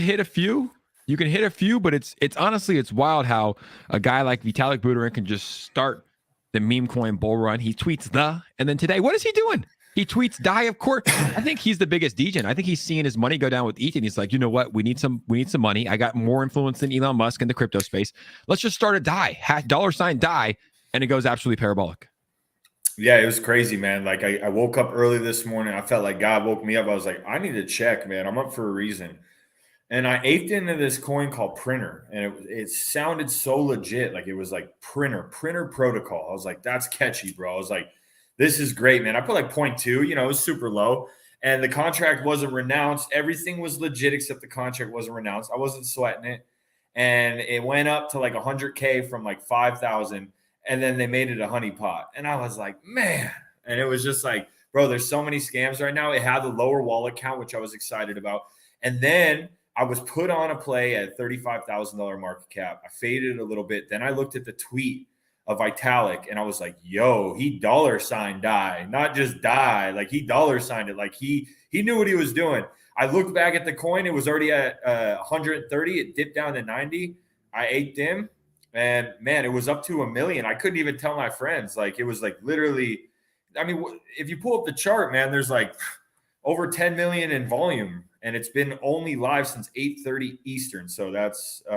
hit a few. You can hit a few, but it's honestly, it's wild how a guy like Vitalik Buterin can just start the meme coin bull run. He tweets and then today, what is he doing? He tweets die, of course. I think he's the biggest degen. I think he's seeing his money go down with ETH, and he's like, you know what? We need some money. I got more influence than Elon Musk in the crypto space. Let's just start a die, $die, and it goes absolutely parabolic. Yeah, it was crazy, man. Like I woke up early this morning. I felt like God woke me up. I was like, I need to check, man. I'm up for a reason. And I aped into this coin called Printer, and it sounded so legit. Like it was like Printer protocol. I was like, that's catchy, bro. I was like, this is great, man. I put like 0.2, it was super low. And the contract wasn't renounced. Everything was legit except the contract wasn't renounced. I wasn't sweating it. And it went up to like 100K from like 5,000. And then they made it a honeypot. And I was like, man. And it was just like, bro, there's so many scams right now. It had the lower wallet count, which I was excited about. And then I was put on a play at $35,000 market cap. I faded a little bit. Then I looked at the tweet of Vitalik and I was like, yo, he $ die, not just die. Like he $signed it. Like he knew what he was doing. I looked back at the coin. It was already at 130. It dipped down to 90. I aped him. And man, it was up to 1 million. I couldn't even tell my friends. Like it was like literally, I mean, if you pull up the chart, man, there's like over 10 million in volume, and it's been only live since 8:30 Eastern. So that's 2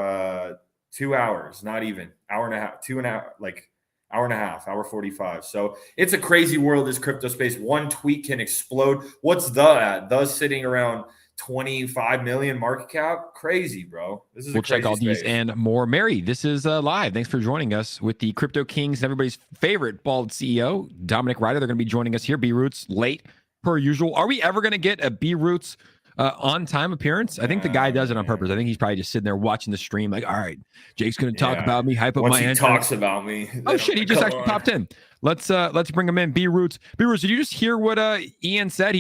hours, not even hour and a half, 2.5, like hour and a half, hour 45. So it's a crazy world, this crypto space. One tweet can explode. What's at? The sitting around 25 million market cap. Crazy, bro. This is we'll check all these and more. Mary, this is live. Thanks for joining us with the Crypto Kings and everybody's favorite bald CEO, Dominic Ryder. They're going to be joining us here. B-Roots late per usual. Are we ever going to get a B-Roots on time appearance? I think the guy does it on purpose. I think he's probably just sitting there watching the stream like, all right, Jake's going to talk about me, hype up Once my he entrance. talks about me. Oh shit, he just actually popped in. Let's bring him in. B-Roots, did you just hear what Ian said?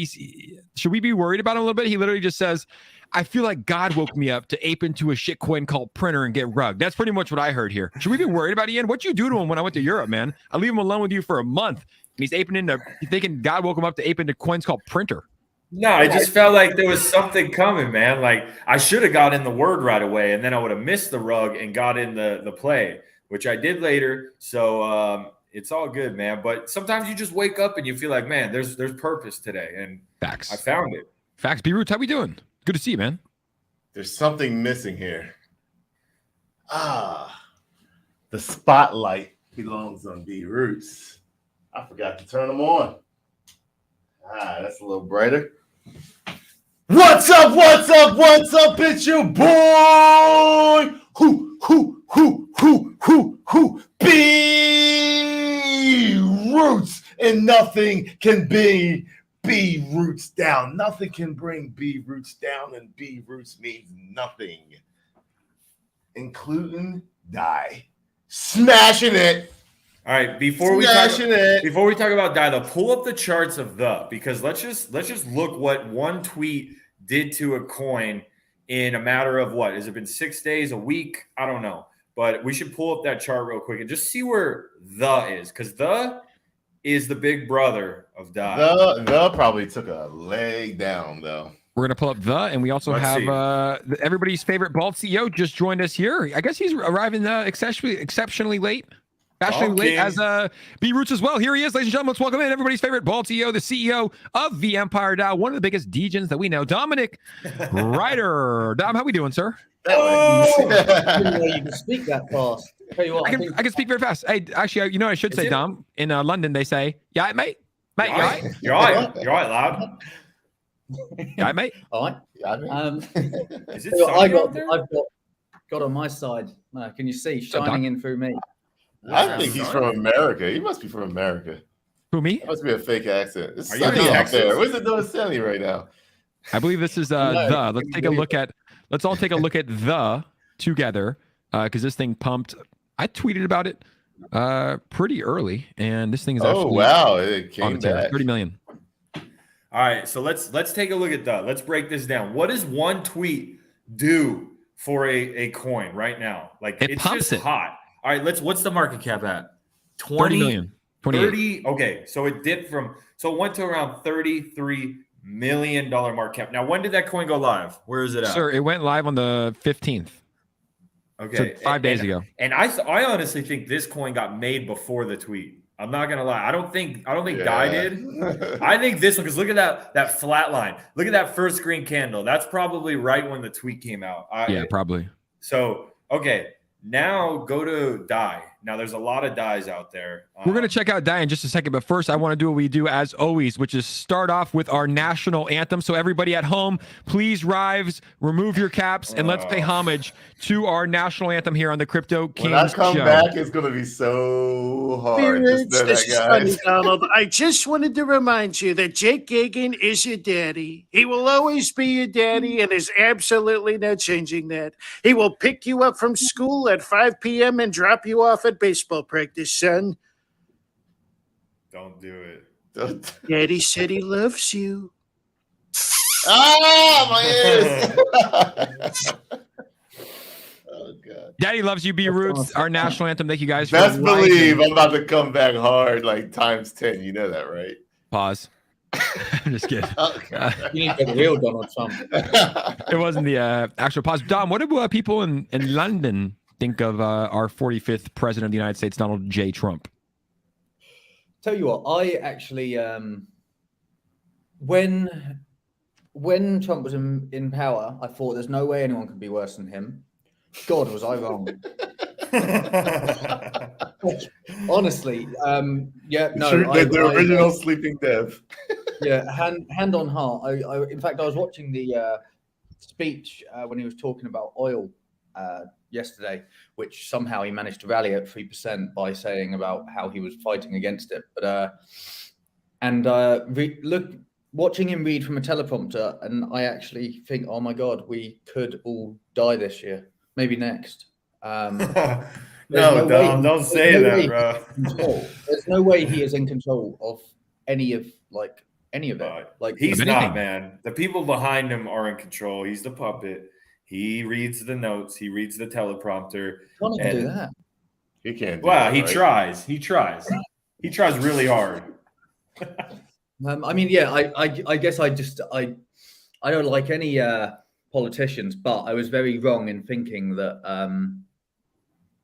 Should we be worried about him a little bit? He literally just says, I feel like God woke me up to ape into a shit coin called Printer and get rugged. That's pretty much what I heard here. Should we be worried about Ian? What'd you do to him when I went to Europe, man? I leave him alone with you for a month, and he's aping into, thinking God woke him up to ape into coins called Printer. No, I just felt like there was something coming, man. Like I should have got in the word right away, and then I would have missed the rug and got in the play, which I did later. So it's all good, man. But sometimes you just wake up and you feel like, man, there's purpose today, and Facts. I found it. Facts. B-Roots, how we doing? Good to see you, man. There's something missing here. The spotlight belongs on B-Roots. I forgot to turn them on. That's a little brighter. What's up? It's your boy. B-Roots. And nothing can be B-Roots down. Nothing can bring B-Roots down, and B-Roots means nothing. Including die. Smashing it. All right, before we talk about DAI, pull up the charts of because let's just look what one tweet did to a coin in a matter of what? Has it been 6 days, a week? I don't know. But we should pull up that chart real quick and just see where is, because is the big brother of DAI. The probably took a leg down though. We're gonna pull up and we also have everybody's favorite bald CEO just joined us here. I guess he's arriving exceptionally late. Late as B-Roots as well. Here he is, ladies and gentlemen. Let's welcome in everybody's favorite bald CEO, the CEO of Vempire DDAO, one of the biggest degens that we know, Dominic Ryder. Dom, how we doing, sir? Oh! You can speak that fast. Tell you what, I can speak very fast. Hey, actually, you know what I should say, Dom? In London, they say, "Yeah, mate, you all right? You're all right, loud. Yeah, mate. All right. Is it I've got on my side. Can you see shining in through me? I think he's from America. He must be from America. Who, me? It must be a fake accent. It's Are sunny you out there. What's it doing sunny right now? I believe this is Let's take a look at. Let's all take a look at together because this thing pumped. I tweeted about it pretty early, and this thing is actually it came back. 30 million. All right, so let's take a look at Let's break this down. What does one tweet do for a coin right now? Like it's pumps just hot. All right, what's the market cap at? 30 million. 30. Okay, so it dipped it went to around 33 million market cap. Now, when did that coin go live? Where is it at? Sir, it went live on the 15th. Okay, So 5 days ago. And I honestly think this coin got made before the tweet. I'm not gonna lie. I don't think Guy did. I think this one, because look at that flat line. Look at that first green candle. That's probably right when the tweet came out. Yeah, probably. So okay, now go to DAI. Now there's a lot of DAIs out there. We're going to check out DAI in just a second, but first I want to do what we do as always, which is start off with our national anthem. So everybody at home, please rise, remove your caps, and let's pay homage to our national anthem here on the Crypto Kings When I come show. back, it's going to be so hard. Just know This that, is funny, guys. Donald. I just wanted to remind you that Jake Gagan is your daddy. He will always be your daddy, and there's absolutely no changing that. He will pick you up from school at 5 p.m. and drop you off at baseball practice, son. Don't do it. Daddy said he loves you. Ah, my ears. Oh, God. Daddy loves you, B Roots, our national anthem. Thank you guys for Best rising. believe I'm about to come back hard like times 10. You know that, right? Pause. I'm just kidding. Oh, God. You need to get the real Donald Trump. It wasn't the actual pause. Dom, what do people in London think of our 45th president of the United States, Donald J. Trump? Tell you what, I actually, when Trump was in power, I thought there's no way anyone could be worse than him. God, was I wrong? Honestly, yeah, no. The original Sleeping Dev. Yeah, hand on heart. In fact, I was watching the speech when he was talking about oil yesterday, which somehow he managed to rally at 3% by saying about how he was fighting against it. But watching him read from a teleprompter, and I actually think, oh my God, we could all die this year, maybe next. No, Dom, don't say that, bro. There's no way he is in control of any of it. Like He's anything. not, man. The people behind him are in control. He's the puppet. He reads the notes. He reads the teleprompter. Can't even do that. He can't. Do Wow, that, he right? tries. He tries. He tries really hard. I mean, yeah, I guess I don't like any politicians, but I was very wrong in thinking that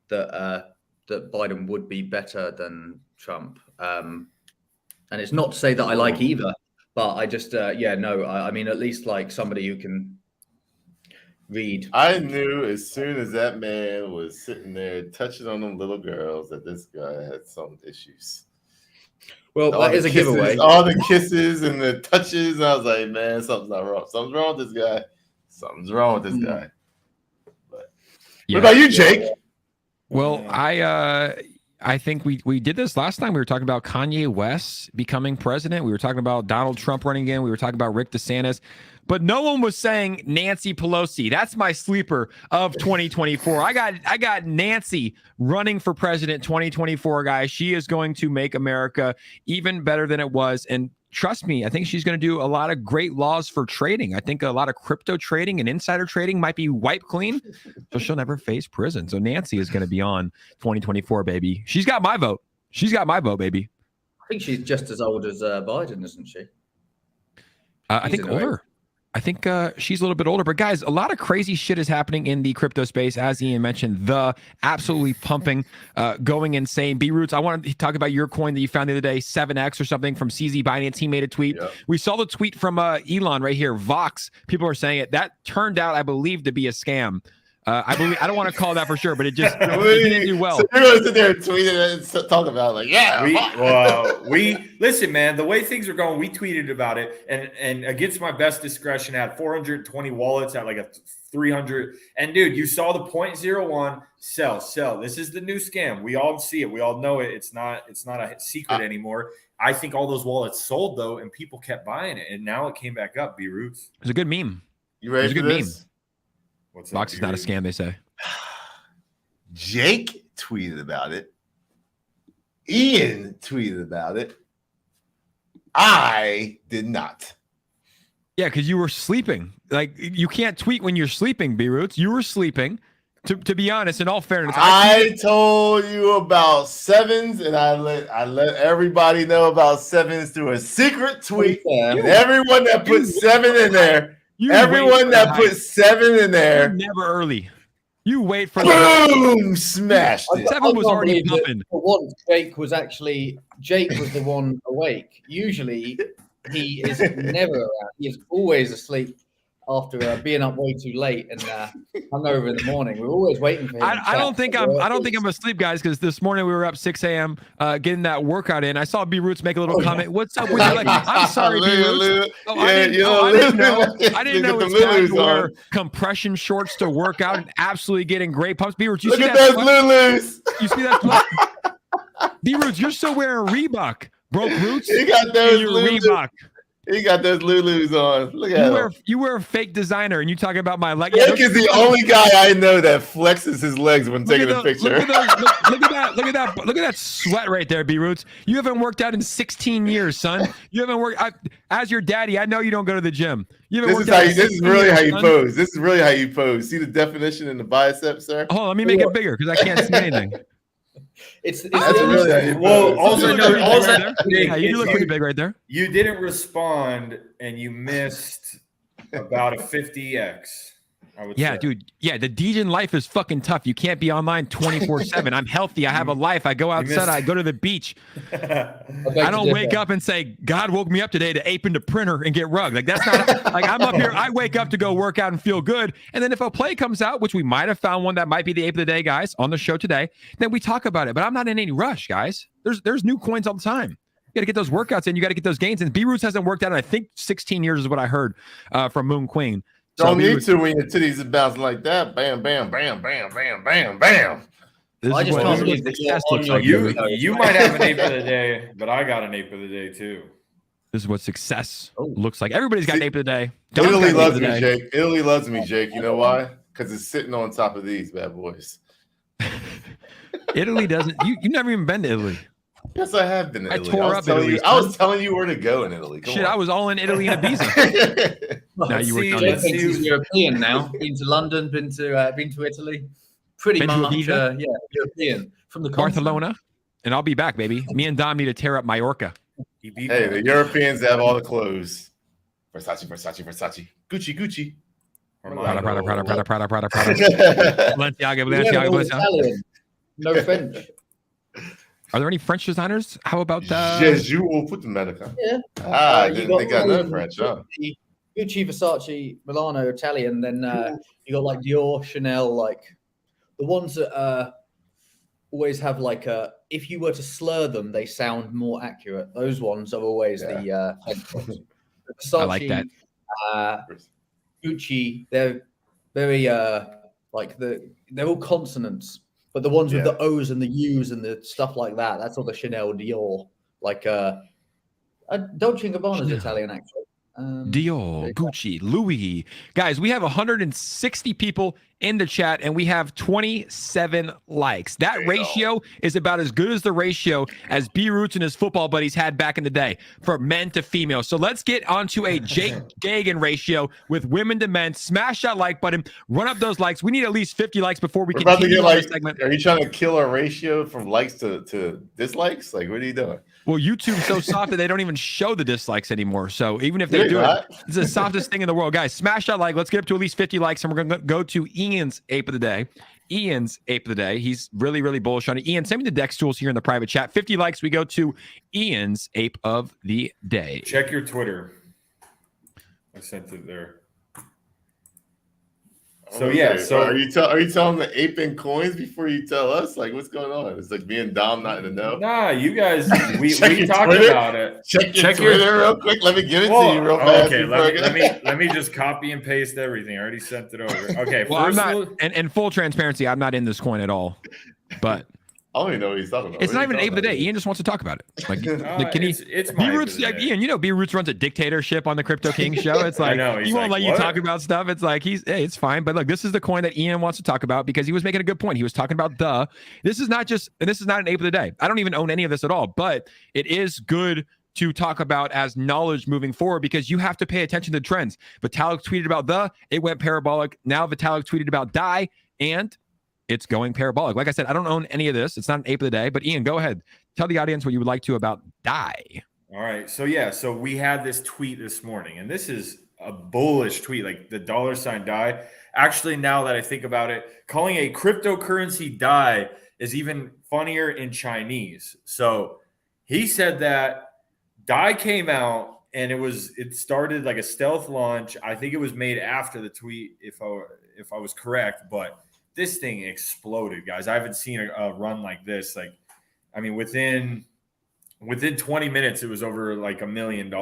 that Biden would be better than Trump. And it's not to say that I like either, but I just I mean, at least like somebody who can read. I knew as soon as that man was sitting there touching on them little girls that this guy had some issues. Well, that is a giveaway. All the kisses and the touches. I was like, man, something's not wrong. Something's wrong with this guy. Something's wrong with this guy. But Yeah. what about you, Jake? Well, I think we did this last time. We were talking about Kanye West becoming president. We were talking about Donald Trump running again. We were talking about Rick DeSantis. But no one was saying Nancy Pelosi. That's my sleeper of 2024. I got Nancy running for president 2024, guys. She is going to make America even better than it was. And trust me, I think she's going to do a lot of great laws for trading. I think a lot of crypto trading and insider trading might be wiped clean, so she'll never face prison. So Nancy is going to be on 2024, baby. She's got my vote. She's got my vote, baby. I think she's just as old as Biden, isn't she? I think older. I think she's a little bit older. But guys, a lot of crazy shit is happening in the crypto space. As Ian mentioned, the absolutely pumping, going insane. B Roots, I want to talk about your coin that you found the other day, 7X or something from CZ Binance. He made a tweet. Yep. We saw the tweet from Elon right here, Vox. People are saying it. That turned out, I believe, to be a scam. I don't want to call that for sure, but it just it didn't do well. So you're going to sit there and tweet it and talk about it like, yeah. We listen, man. The way things are going, we tweeted about it, and against my best discretion, had 420 wallets at like a 300. And dude, you saw the 0.01 sell. This is the new scam. We all see it. We all know it. It's not a secret anymore. I think all those wallets sold though, and people kept buying it, and now it came back up. B Roots. It was a good meme. You ready It was a for good this? meme. What's up, Vox is not a Yuri? scam, they say. Jake tweeted about it. Ian tweeted about it. I did not. Yeah, because you were sleeping. Like, you can't tweet when you're sleeping, B Roots. You were sleeping. to be honest, in all fairness, I told you about sevens, and I let everybody know about sevens through a secret tweet. Yeah. And everyone that put seven in there, everyone that put seven in there, never early. You wait for the boom, smashed it. seven was already believe that pumping. For once, Jake was the one awake. Usually, he is never around. He is always asleep after being up way too late and hungover in the morning. We're always waiting for him. I don't think I'm asleep, guys, because this morning we were up 6 a.m. Getting that workout in. I saw B-Roots make a little comment. What's up with you? Like, I'm sorry, B-Roots. I didn't know it's time to wear compression shorts to work out and absolutely getting great pumps. B-Roots, you Look see at that? those Lulus. You see that? B-Roots, you're still wearing Reebok. Broke Roots. He got those Your Lulus. Reebok. He got those Lulus on. Look at him. You wear a fake designer, and you talking about my leg. Jake is the only guy I know that flexes his legs when taking a picture. Look at that sweat right there, B-Roots. You haven't worked out in 16 years, son. You haven't worked. As your daddy, I know you don't go to the gym. This is really how you pose. This is really how you pose. See the definition in the bicep, sir? Hold on, let me make it bigger because I can't see anything. It's That's really how you Well, pose. Yeah, you look pretty big right there. You didn't respond, and you missed about a 50x. I would say. Dude. Yeah, the Degen life is fucking tough. You can't be online 24/7. I'm healthy. I have a life. I go outside. I go to the beach. I don't wake up and say, God woke me up today to ape into printer and get rugged. Like, that's not like I'm up here. I wake up to go work out and feel good. And then if a play comes out, which we might have found one that might be the ape of the day, guys, on the show today, then we talk about it. But I'm not in any rush, guys. There's new coins all the time. You got to get those workouts in. You got to get those gains. And B-Roots hasn't worked out in, I think, 16 years is what I heard from Moon Queen. Don't need to when your titties are bouncing like that. Bam, bam, bam, bam, bam, bam, bam. I just can't believe that success looks you're like. on You might have an ape of the day, but I got an ape of the day too. This is what success looks like. Everybody's got an ape of the day. Italy loves me, Jake. Italy loves me, Jake. You know why? Because it's sitting on top of these bad boys. Italy doesn't. You've never even been to Italy. Yes, I have been to Italy. tore up Italy. I was telling you where to go in Italy. Come Shit, on. I was all in Italy and Ibiza. Now you were telling Jake thinks he's European now. Been to London, been to Italy. Pretty much, European from the Barcelona, and I'll be back, baby. Me and Dom need to tear up Mallorca. Hey, the Europeans have all the clothes. Versace, Versace, Versace. Gucci, Gucci. Prada. Balenciaga, Yeah, Balenciaga. no French. Are there any French designers? How about Jésus au foot America. Yeah. I didn't think I know French, huh? Gucci, Versace, Milano, Italian. Then you got like Dior, Chanel, like the ones that always have like a. If you were to slur them, they sound more accurate. Those ones are always the. Versace, I like that. Gucci, they're very like they're all consonants. But the ones with the O's and the U's and the stuff like that, that's all the Chanel, Dior. Like Dolce & Gabbana's Italian, actually. Dior, Gucci, Louis. Guys, we have 160 people in the chat and we have 27 likes. That ratio is about as good as the ratio as B-Roots and his football buddies had back in the day for men to female. So let's get onto a Jake Gagan ratio with women to men. Smash that like button. Run up those likes. We need at least 50 likes before we continue on this segment. Are you trying to kill our ratio from likes to dislikes? Like, what are you doing? Well, YouTube's so soft that they don't even show the dislikes anymore. So even if they do it, it's the softest thing in the world. Guys, smash that like. Let's get up to at least 50 likes, and we're going to go to Ian's ape of the day. Ian's ape of the day. He's really, really bullish on it. Ian, send me the Dex tools here in the private chat. 50 likes, we go to Ian's ape of the day. Check your Twitter. I sent it there. So so are you telling the ape in coins before you tell us? Like, what's going on? It's like me and Dom not in the know. Nah, you guys, we talked Twitter? about it. Check your Twitter real quick. Let me give it to you real fast. Okay, let me just copy and paste everything. I already sent it over. Okay, well, I'm not, and full transparency, I'm not in this coin at all. But I don't even know what he's talking about. It's not even ape of the day. Ian just wants to talk about it. Like, can he? It's my B-Roots, like, Ian, you know, B-Roots runs a dictatorship on the Crypto King show. It's like, he won't let you talk about stuff. It's like, hey, it's fine. But look, this is the coin that Ian wants to talk about because he was making a good point. He was talking about this is not an ape of the day. I don't even own any of this at all, but it is good to talk about as knowledge moving forward because you have to pay attention to trends. Vitalik tweeted about it went parabolic. Now Vitalik tweeted about DAI, and it's going parabolic. Like I said, I don't own any of this. It's not an ape of the day. But Ian, go ahead. Tell the audience what you would like to about DAI. All right. So we had this tweet this morning, and this is a bullish tweet, like the $ DAI. Actually, now that I think about it, calling a cryptocurrency DAI is even funnier in Chinese. So he said that DAI came out and it started like a stealth launch. I think it was made after the tweet, if I was correct, but this thing exploded, guys. I haven't seen a run like this. Like, I mean, within 20 minutes, it was over like $1 million,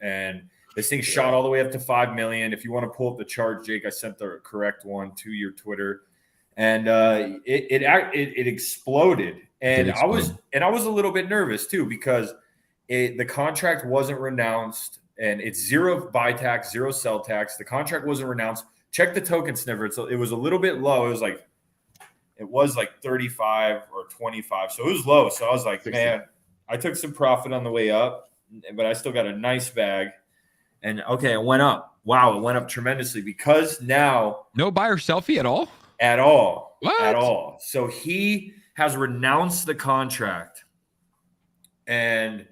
and this thing shot all the way up to 5 million. If you want to pull up the chart, Jake, I sent the correct one to your Twitter, and it exploded. And I was a little bit nervous too, because the contract wasn't renounced, and it's zero buy tax, zero sell tax. The contract wasn't renounced. Check the token sniffer. So it was a little bit low. It was like 35 or 25. So it was low. So I was like, 60. Man, I took some profit on the way up, but I still got a nice bag. And okay, it went up. Wow, it went up tremendously, because now no buyer selfie at all. At all. What? At all. So he has renounced the contract. And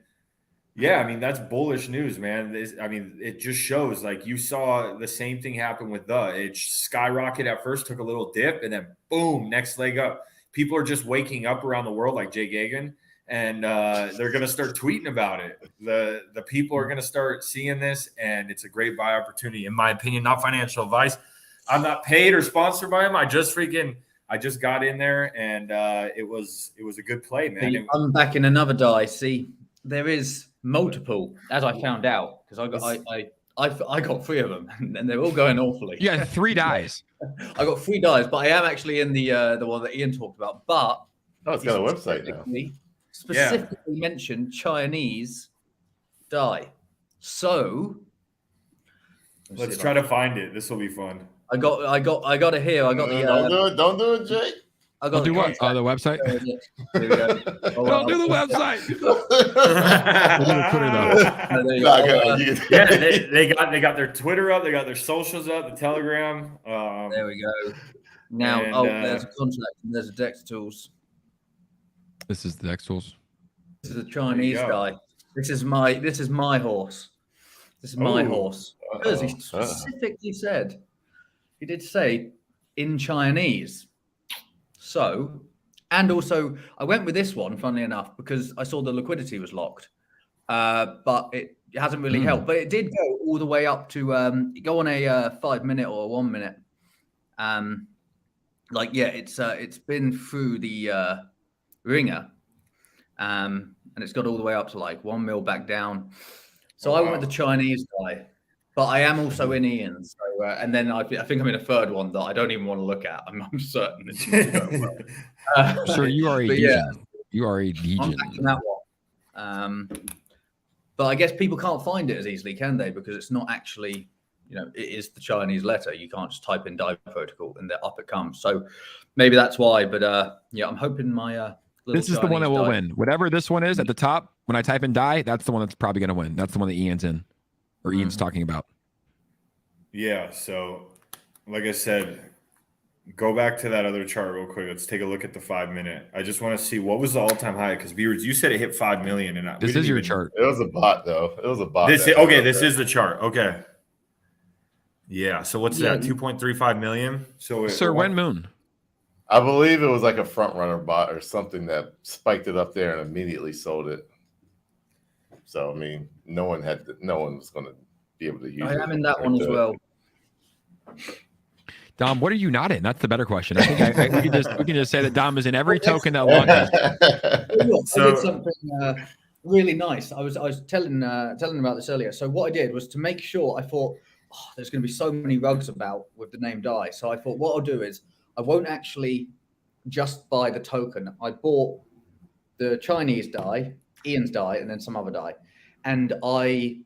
yeah, I mean, that's bullish news, man. It just shows, like, you saw the same thing happen with it skyrocketed at first, took a little dip, and then boom, next leg up. People are just waking up around the world, like Jay Gagan, and they're going to start tweeting about it. The people are going to start seeing this, and it's a great buy opportunity, in my opinion. Not financial advice. I'm not paid or sponsored by him. I just got in there, and it was a good play, man. I'm back in another DAI. See, there is multiple, as I found out, because I got 3 of them, and they're all going awfully. You got 3 DAIs. I got 3 DAIs, but I am actually in the one that Ian talked about. But it's got a website now. Specifically mentioned Chinese DAI. So let's try to find it. This will be fun. I got it here. I got the. Don't do it, Jake. I got do what? Oh, the website. There we go. Don't do the website. They got their Twitter up. They got their socials up. The Telegram. There we go. Now, there's a contract and there's a Dex Tools. This is the Dex Tools. This is a Chinese guy. This is my horse. This is my horse. Because he specifically said, he did say in Chinese. So, and also I went with this one, funnily enough, because I saw the liquidity was locked. But it hasn't really helped. But it did go all the way up to go on a 5 minute or a 1 minute. It's been through the ringer. And it's got all the way up to like 1 mil back down. So I went with the Chinese guy, but I am also in Ian's. So, and then I think I'm in a third one that I don't even want to look at. I'm certain it's going well. Sure, you are a degen. Yeah, you are a degen. I'm back in that one. But I guess people can't find it as easily, can they? Because it's not actually, it is the Chinese letter. You can't just type in DAI protocol and up it comes. So maybe that's why. But I'm hoping my this is the one that will win. Whatever this one is at the top, when I type in DAI, that's the one that's probably going to win. That's the one that Ian's in, or Ian's talking about. Yeah. So, like I said, go back to that other chart real quick. Let's take a look at the 5 minute. I just want to see what was the all-time high, because viewers, you said it hit 5 million, and this is your chart. It was a bot, though. It was a bot. This is the chart. Okay. Yeah. So what's that? 2.35 million. So Sir, when moon? I believe it was like a front runner bot or something that spiked it up there and immediately sold it. So I mean, no one was going to be able to use it. I am in that one as well. Dom, what are you not in? That's the better question. I think we can just say that Dom is in every token that launches. I did something really nice. I was telling about this earlier. So what I did was to make sure, I thought, there's going to be so many rugs about with the name DAI. So I thought what I'll do is I won't actually just buy the token. I bought the Chinese DAI, Ian's DAI, and then some other DAI. And I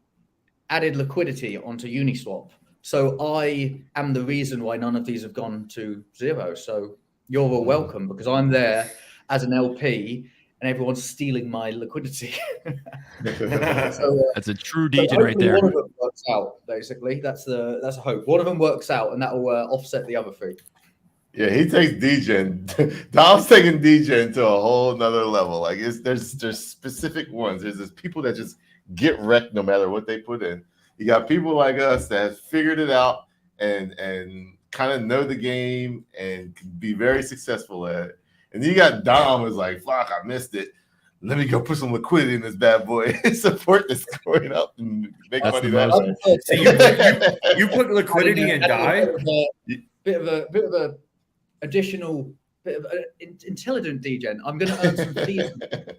added liquidity onto Uniswap. So I am the reason why none of these have gone to zero. So you're all welcome, because I'm there as an LP and everyone's stealing my liquidity. That's a true degen right there. One of them works out, basically. That's a hope. One of them works out, and that will offset the other 3. Yeah, he takes DGen. Dom's taking DGen to a whole nother level. Like there's specific ones. There's people that just get wrecked no matter what they put in. You got people like us that have figured it out and kind of know the game and can be very successful at it. And then you got Dom who's like, fuck, I missed it. Let me go put some liquidity in this bad boy and support this coin up and make money that way. So you put liquidity in DAI? Bit of a additional bit of intelligent degen. I'm going to earn some fees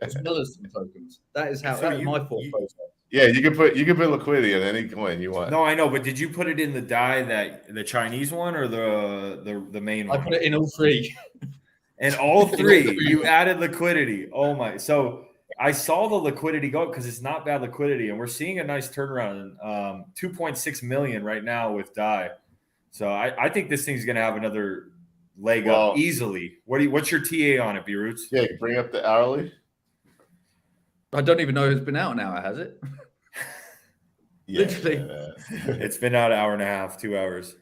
as well as some tokens. That is how that's my thought process. Yeah, you can put liquidity in any coin you want. No, I know, but did you put it in the DAI that the Chinese one or the main one? I put it in all three. And all three, you added liquidity. Oh my! So I saw the liquidity go because it's not bad liquidity, and we're seeing a nice turnaround. 2.6 million right now with DAI. So I think this thing's going to have another leg up easily. What's your TA on it, B-Roots? Yeah, bring up the hourly. I don't even know it's been out an hour, has it? Literally. It's been out an hour and a half, 2 hours.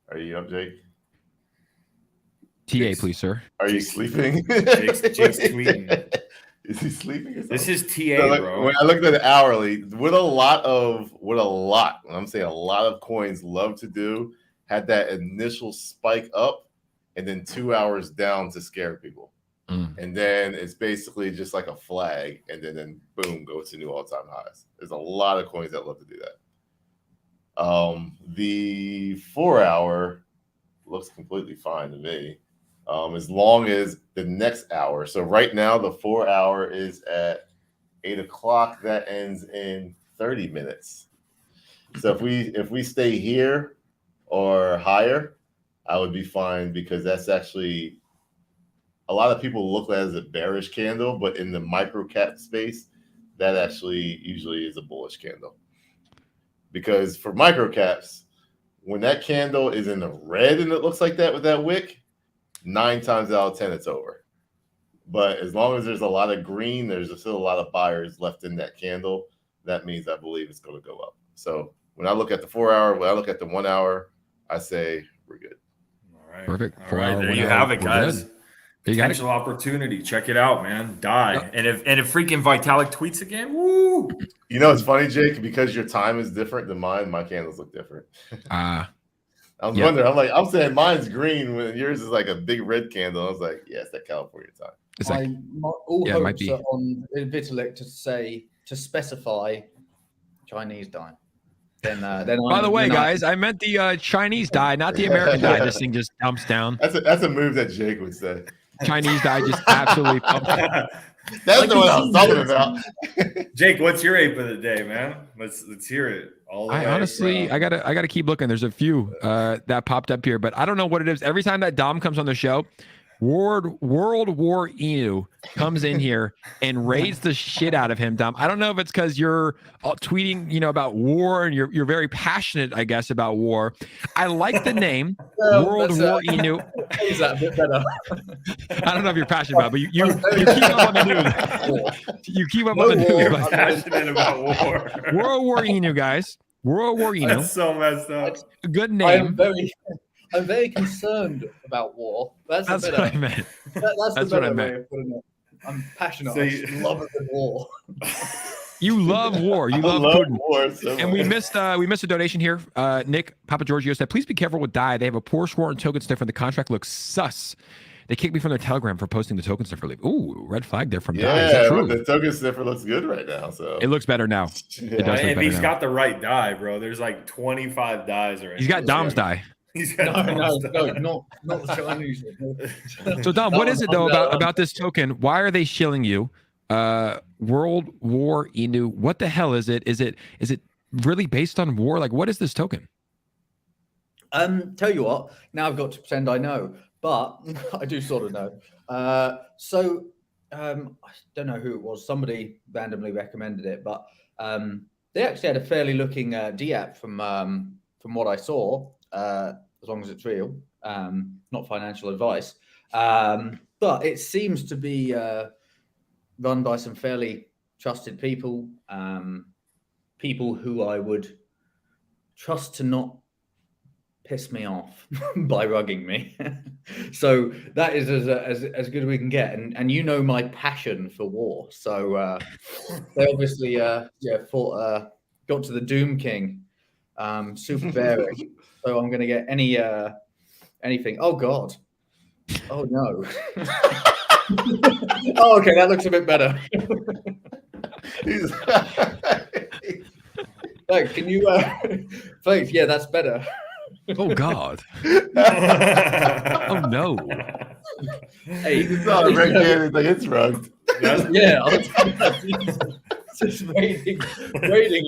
Are you up, Jake? TA, please, sir. Are you sleeping? Jake's tweeting. Is he sleeping? This is TA, so bro. When I looked at the hourly, when I'm saying a lot of coins love to do, had that initial spike up and then 2 hours down to scare people. And then it's basically just like a flag, and then boom, goes to new all-time highs. There's a lot of coins that love to do that. The 4 hour looks completely fine to me. As long as the next hour. So right now the 4 hour is at 8 o'clock. That ends in 30 minutes. So if we stay here or higher, I would be fine, because that's actually, a lot of people look at it as a bearish candle, but in the micro cap space, that actually usually is a bullish candle. Because for micro caps, when that candle is in the red and it looks like that with that wick, 9 times out of 10 it's over. But as long as there's a lot of green, there's still a lot of buyers left in that candle. That means I believe it's going to go up. So when I look at the 4 hour, when I look at the 1 hour, I say we're good. All right. Perfect. All right, there you have it, guys. Potential got opportunity. Check it out, man. DAI. Yep. And if freaking Vitalik tweets again, woo! You know, it's funny, Jake, because your time is different than mine. My candles look different. I was wondering. I'm saying mine's green when yours is like a big red candle. I was like, yeah, it's that California time. It's like, all hopes are on Vitalik to specify Chinese DAI. Then by the way, guys, I meant the Chinese DAI, not the American DAI. This thing just dumps down. That's a move that Jake would say. Chinese DAI just absolutely pumps down. That's like the one I was talking about. Jake, what's your ape of the day, man? Let's hear it. All the way, honestly, bro. I gotta keep looking. There's a few that popped up here, but I don't know what it is. Every time that Dom comes on the show, World War Inu comes in here and raids the shit out of him, Dom. I don't know if it's because you're tweeting, about war and you're very passionate, I guess, about war. I like the name World War Inu. Is that a bit better? I don't know if you're passionate about it, but you keep up on the news. You keep up on the news. I'm passionate about war. World War Inu, guys. World War Inu. That's so messed up. Good name. I'm very concerned about war. That's what I meant. That's what I meant. I'm passionate. So I love the war. You love war. You love Putin. War so and we missed a donation here. Nick Papa Giorgio said, "Please be careful with DAI. They have a poor score on token sniffer. The contract looks sus. They kicked me from their Telegram for posting the token sniffer leave. Ooh, red flag there from DAI. Is that true? The token sniffer looks good right now. So it looks better now. Yeah. It does. And he's got the right DAI, bro. There's like 25 DAIs already. He's got Dom's DAI. No, not the Chinese. So Dom, what is it though about this token? Why are they shilling you? World War Inu. What the hell is it? Is it really based on war? Like, what is this token? Tell you what. Now I've got to pretend I know, but I do sort of know. I don't know who it was. Somebody randomly recommended it, but they actually had a fairly looking DApp from what I saw. As long as it's real, not financial advice. But it seems to be run by some fairly trusted people, people who I would trust to not piss me off by rugging me. So that is as good as we can get, and you know my passion for war. So they obviously fought got to the Doom King, super bearish. So I'm gonna get anything. Oh God. Oh no. Oh, okay, that looks a bit better. Like, can you thanks, yeah, that's better. Oh God. Oh no. Hey, It's not a red cannon, like it's rugged. yeah, I was just waiting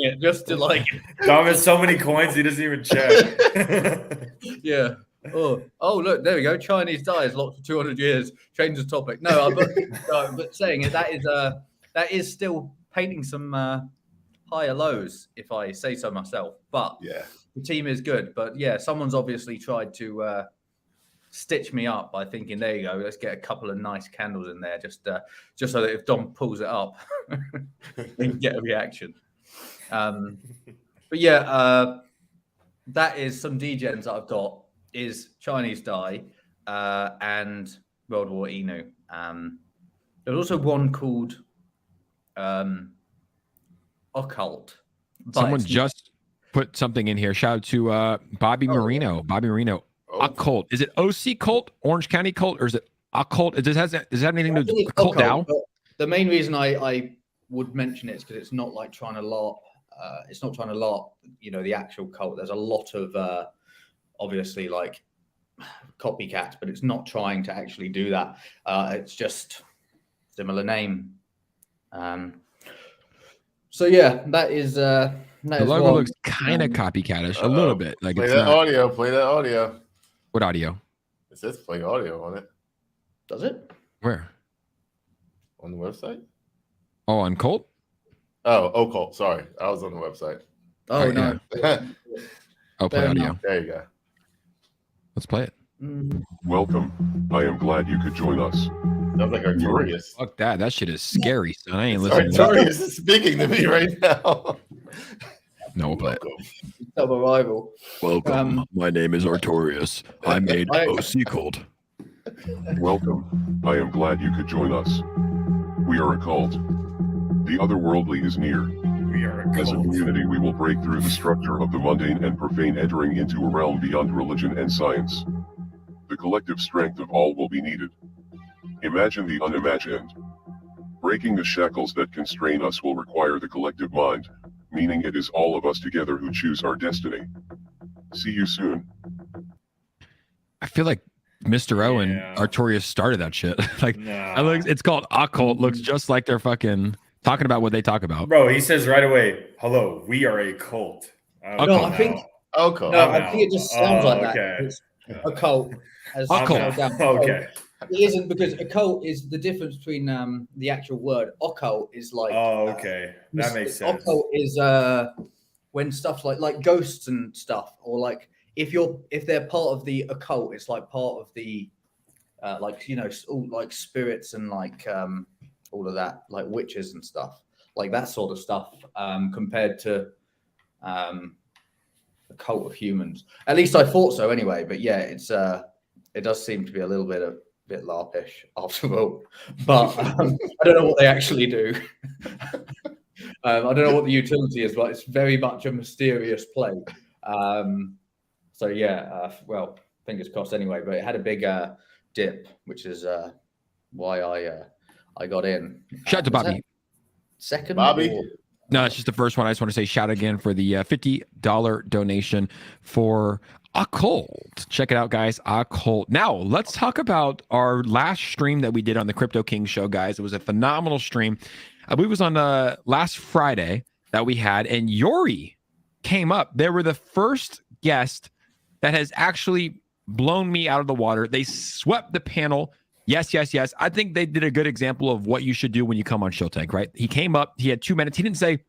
it just to like. Dom has so many coins he doesn't even check. Yeah. Oh, look, there we go. Chinese dies locked for 200 years. Change the topic. No, but saying it, that is still painting some higher lows, if I say so myself. But Yeah, the team is good. But yeah, someone's obviously tried to stitch me up by thinking, there you go, let's get a couple of nice candles in there, just so that if Dom pulls it up, we can get a reaction. But yeah, that is some degens that I've got. Is Chinese Dai and World War Inu. There's also one called Occult. Someone just put something in here. Shout out to Bobby Marino. Bobby Marino. Occult. Is it OC Cult, Orange County Cult, or is it Occult? Does it have anything to do with Cult DAO? The main reason I would mention it is because it's not like trying to LARP. It's not trying to LARP, the actual cult. There's a lot of obviously like copycats, but it's not trying to actually do that. It's just similar name. So yeah, that is the logo looks kind of copycatish, a little bit. Like play it's that not... audio. Play that audio. What audio? It says play audio on it. Does it? Where? On the website? Oh, on Cult? Oh, occult. Sorry, I was on the website. Oh right, no. Yeah. Oh, play audio. There you go. Let's play it. Welcome. I am glad you could join us. Sounds like Artorias. Fuck that. That shit is scary, son. I ain't listening to that. Artorias is speaking to me right now. No, we'll play it. Sub-arrival. Welcome. My name is Artorias. I made OC Cult. Welcome. I am glad you could join us. We are a cult. The otherworldly is near. We are a As a cult. community, we will break through the structure of the mundane and profane, entering into a realm beyond religion and science. The collective strength of all will be needed. Imagine the unimagined. Breaking the shackles that constrain us will require the collective mind, meaning it is all of us together who choose our destiny. See you soon. I feel like Mr. O and Yeah. Artorias started that shit. Like, Nah. it's called Occult. Looks just like they're fucking talking about what they talk about. Bro, he says right away, hello, we are a cult. Oh, No, I think Occult. no, I'm I think it just sounds like that. okay. It's occult. As Occult. nailed down. Okay. It isn't, because occult is the difference between the actual word. Occult is like Okay. That makes sense. Occult is when stuff like ghosts and stuff, or like if they're part of the occult, it's like part of the all like spirits and like all of that, like witches and stuff, like that sort of stuff, compared to the cult of humans. At least I thought so anyway. But yeah, it does seem to be a little bit LARPish after all. But I don't know what they actually do. I don't know what the utility is, but it's very much a mysterious play. So yeah, well, fingers crossed anyway. But it had a big dip, which is why I got in. Shout out to Bobby. Second, Bobby? or- No, it's just the first one. I just want to say shout again for the $50 donation for Occult. Check it out, guys. Occult. Now, let's talk about our last stream that we did on the Crypto Kings show, guys. It was a phenomenal stream. I believe it was on last Friday that we had, and Yuri came up. They were the first guest that has actually blown me out of the water. They swept the panel. Yes. I think they did a good example of what you should do when you come on Showtech, right? He came up, he had 2 minutes. He didn't say,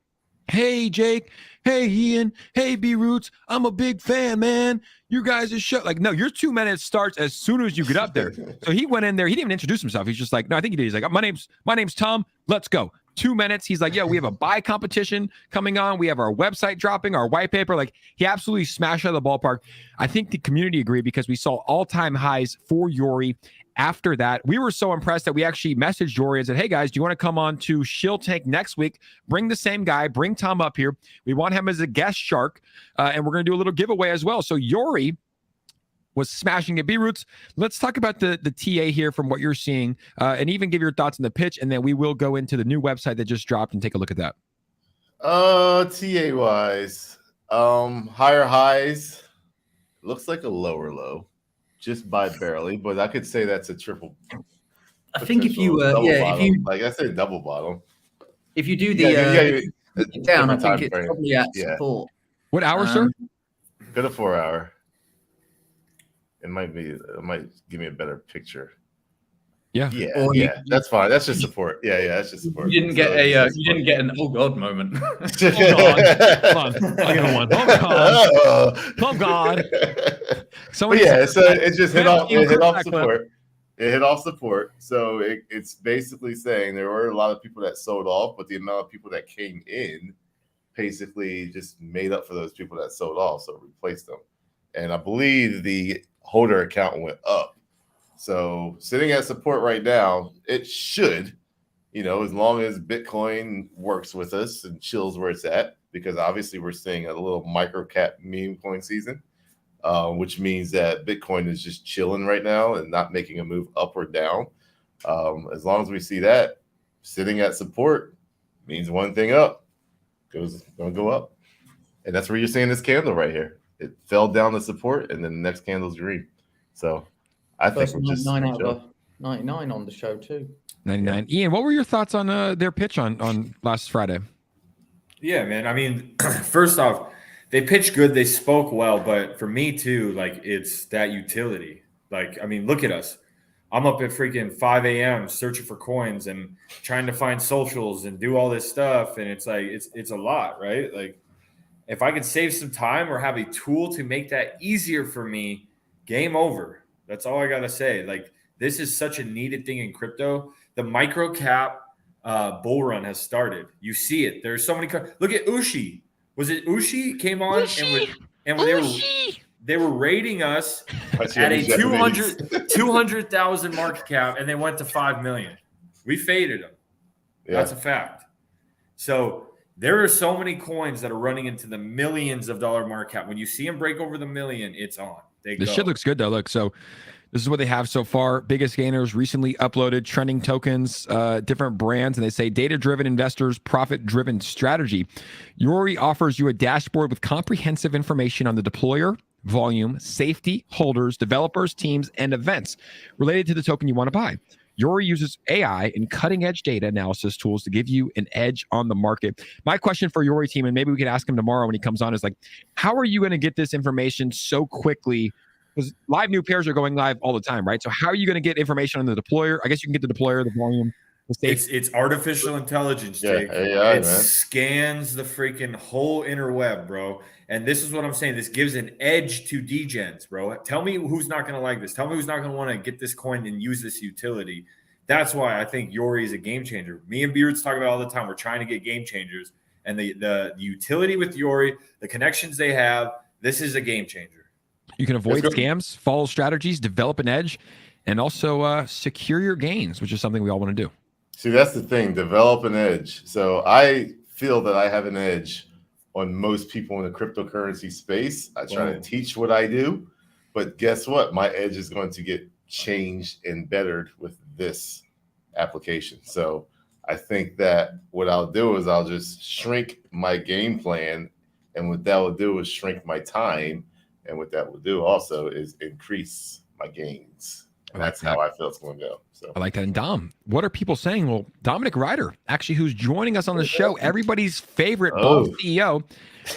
hey, Jake, hey, Ian, hey, B-Roots, I'm a big fan, man. You guys are show. Like, no, your 2 minutes starts as soon as you get up there. So he went in there. He didn't even introduce himself. He's just like, no, I think he did. He's like, my name's Tom. Let's go. 2 minutes. He's like, yo, we have a buy competition coming on. We have our website dropping, our white paper. Like, he absolutely smashed out of the ballpark. I think the community agreed because we saw all-time highs for Yuri. After that, we were so impressed that we actually messaged Yuri and said, hey guys, do you want to come on to Shill Tank next week? Bring the same guy, bring Tom up here. We want him as a guest shark, and we're going to do a little giveaway as well. So Yuri was smashing it. B-Roots, let's talk about the TA here from what you're seeing, and even give your thoughts on the pitch, and then we will go into the new website that just dropped and take a look at that. TA-wise, higher highs, looks like a lower low. Just by barely, but I could say that's a triple. I think if you, like I said, double bottom. If you do the down, I think it's probably at support. What hour, sir? Go to 4 hour. It might give me a better picture. Yeah. That's fine. That's just support. Yeah, that's just support. You didn't get you didn't get an oh god moment. Hold on. I'll give it one. Oh god. So it just hit off support. It hit off support. So it's basically saying there were a lot of people that sold off, but the amount of people that came in basically just made up for those people that sold off, so it replaced them. And I believe the holder account went up. So sitting at support right now, it should, as long as Bitcoin works with us and chills where it's at, because obviously we're seeing a little micro cap meme coin season, which means that Bitcoin is just chilling right now and not making a move up or down. As long as we see that, sitting at support means one thing up, going to go up. And that's where you're seeing this candle right here. It fell down to support, and then the next candle's green. So I think we're just 99 out of 99 on the show too. 99. Ian, what were your thoughts on their pitch on last Friday? Yeah, man. I mean, first off, they pitched good. They spoke well, but for me too, like, it's that utility. Like, I mean, look at us. I'm up at freaking 5 a.m. searching for coins and trying to find socials and do all this stuff. And it's like, it's a lot, right? Like, if I can save some time or have a tool to make that easier for me, game over. That's all I got to say. Like, this is such a needed thing in crypto. The micro cap bull run has started. You see it. There's so many. Look at Ushi. Was it Ushi came on they were rating us at a 200,000 market cap, and they went to 5 million. We faded them. Yeah. That's a fact. So there are so many coins that are running into the millions of dollar market cap. When you see them break over the million, it's on. This shit looks good though. Look, so this is what they have so far. Biggest gainers recently uploaded trending tokens, different brands, and they say data-driven investors, profit-driven strategy. Yuri offers you a dashboard with comprehensive information on the deployer, volume, safety, holders, developers, teams, and events related to the token you want to buy. Yuri uses AI and cutting-edge data analysis tools to give you an edge on the market. My question for Yuri team, and maybe we can ask him tomorrow when he comes on, is like, how are you going to get this information so quickly? Because live new pairs are going live all the time, right? So how are you going to get information on the deployer? I guess you can get the deployer, the volume, the safety. It's artificial intelligence, Jake. AI, it scans the freaking whole interweb, bro. And this is what I'm saying. This gives an edge to degens, bro. Tell me who's not going to like this. Tell me who's not going to want to get this coin and use this utility. That's why I think Yuri is a game changer. Me and Beards talk about it all the time. We're trying to get game changers. And the utility with Yuri, the connections they have, this is a game changer. You can avoid scams, follow strategies, develop an edge, and also secure your gains, which is something we all want to do. See, that's the thing, develop an edge. So I feel that I have an edge on most people in the cryptocurrency space. I try to teach what I do, but guess what? My edge is going to get changed and bettered with this application. So I think that what I'll do is I'll just shrink my game plan, and what that will do is shrink my time, and what that will do also is increase my gains. And that's how I feel it's going to go. So I like that. And Dom, what are people saying? Well, Dominic Ryder, actually, who's joining us on the show, everybody's favorite CEO,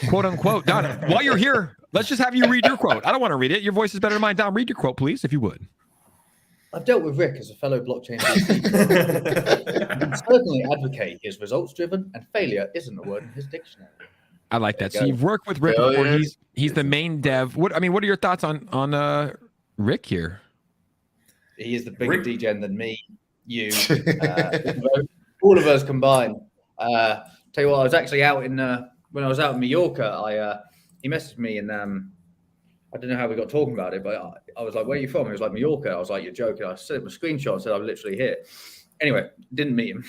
quote unquote. Don, while you're here, let's just have you read your quote. I don't want to read it. Your voice is better than mine. Dom, read your quote, please, if you would. I've dealt with Rick as a fellow blockchain. I can certainly advocate he is results-driven, and failure isn't a word in his dictionary. I like that. So you've worked with Rick before. He's the main dev. What are your thoughts on Rick here? He is the bigger degen than me, you, all of us combined. Tell you what, I was actually out in when I was out in Mallorca. He messaged me and I don't know how we got talking about it, but I was like, "Where are you from?" He was like, "Mallorca." I was like, "You're joking." I sent him a screenshot and said, "I'm literally here." Anyway, didn't meet him.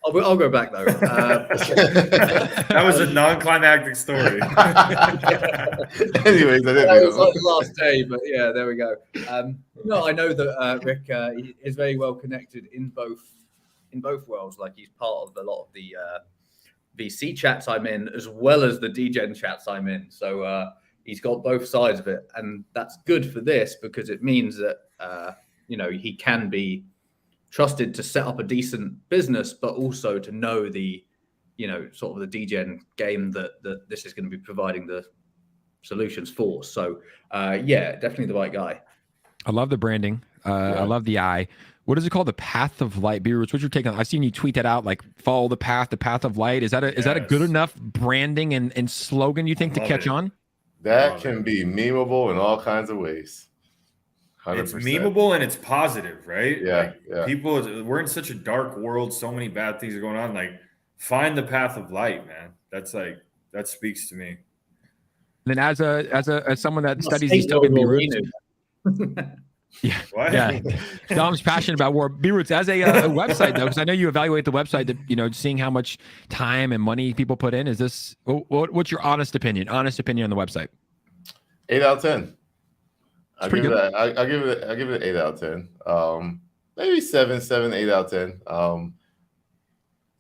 I'll go back though. That was a non-climactic story. Anyways, that was like the last day, but yeah, there we go. No, I know that Rick he is very well connected in both worlds. Like he's part of a lot of the VC chats I'm in, as well as the DGen chats I'm in. So he's got both sides of it, and that's good for this because it means that he can be trusted to set up a decent business, but also to know the sort of the DGen game that this is going to be providing the solutions for. So yeah, definitely the right guy. I love the branding. I love the eye. What is it called? The Path of Light. Beerwoods, what's your take on it? I've seen you tweet that out, like follow the path of light. Is that a good enough branding and slogan you think to catch on? That can be memeable in all kinds of ways. 100%. It's memeable and it's positive, right? Yeah, People, we're in such a dark world. So many bad things are going on. Like, find the path of light, man. That speaks to me. And then as someone that studies these token Beerwoods, yeah, Dom's passionate about War Beerwoods as a website though, because I know you evaluate the website to seeing how much time and money people put in. Is this what's your honest opinion? Honest opinion on the website? 8 out of 10. I'll give good. it an 8 out of 10. Maybe 7, 8 out of 10.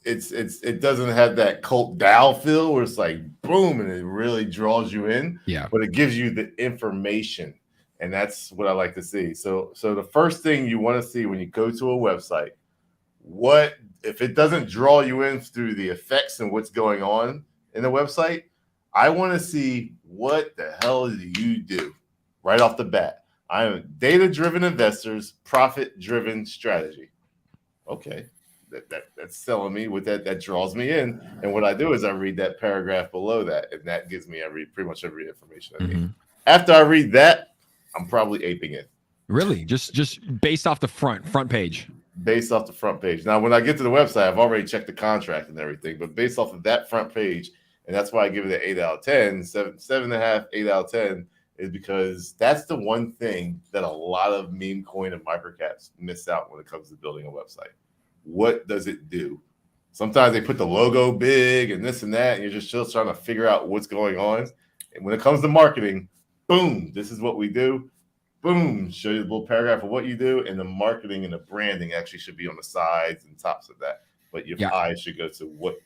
It doesn't have that cult DAO feel where it's like boom and it really draws you in. Yeah. But it gives you the information, and that's what I like to see. So the first thing you want to see when you go to a website, what if it doesn't draw you in through the effects and what's going on in the website? I want to see what the hell do you do right off the bat. I am data-driven investors, profit-driven strategy. Okay. That's telling me what that draws me in, and what I do is I read that paragraph below that, and that gives me pretty much every information I need. After I read that, I'm probably aping it. Really, just based off the front page. Based off the front page. Now, when I get to the website, I've already checked the contract and everything, but based off of that front page, and that's why I give it an 8 out of 10, 7.5, 8 out of 10, is because that's the one thing that a lot of meme coin and microcaps miss out when it comes to building a website. What does it do? Sometimes they put the logo big and this and that, and you're just still trying to figure out what's going on. And when it comes to marketing, boom, this is what we do. Boom, show you a little paragraph of what you do, and the marketing and the branding actually should be on the sides and tops of that. But your eyes should go to what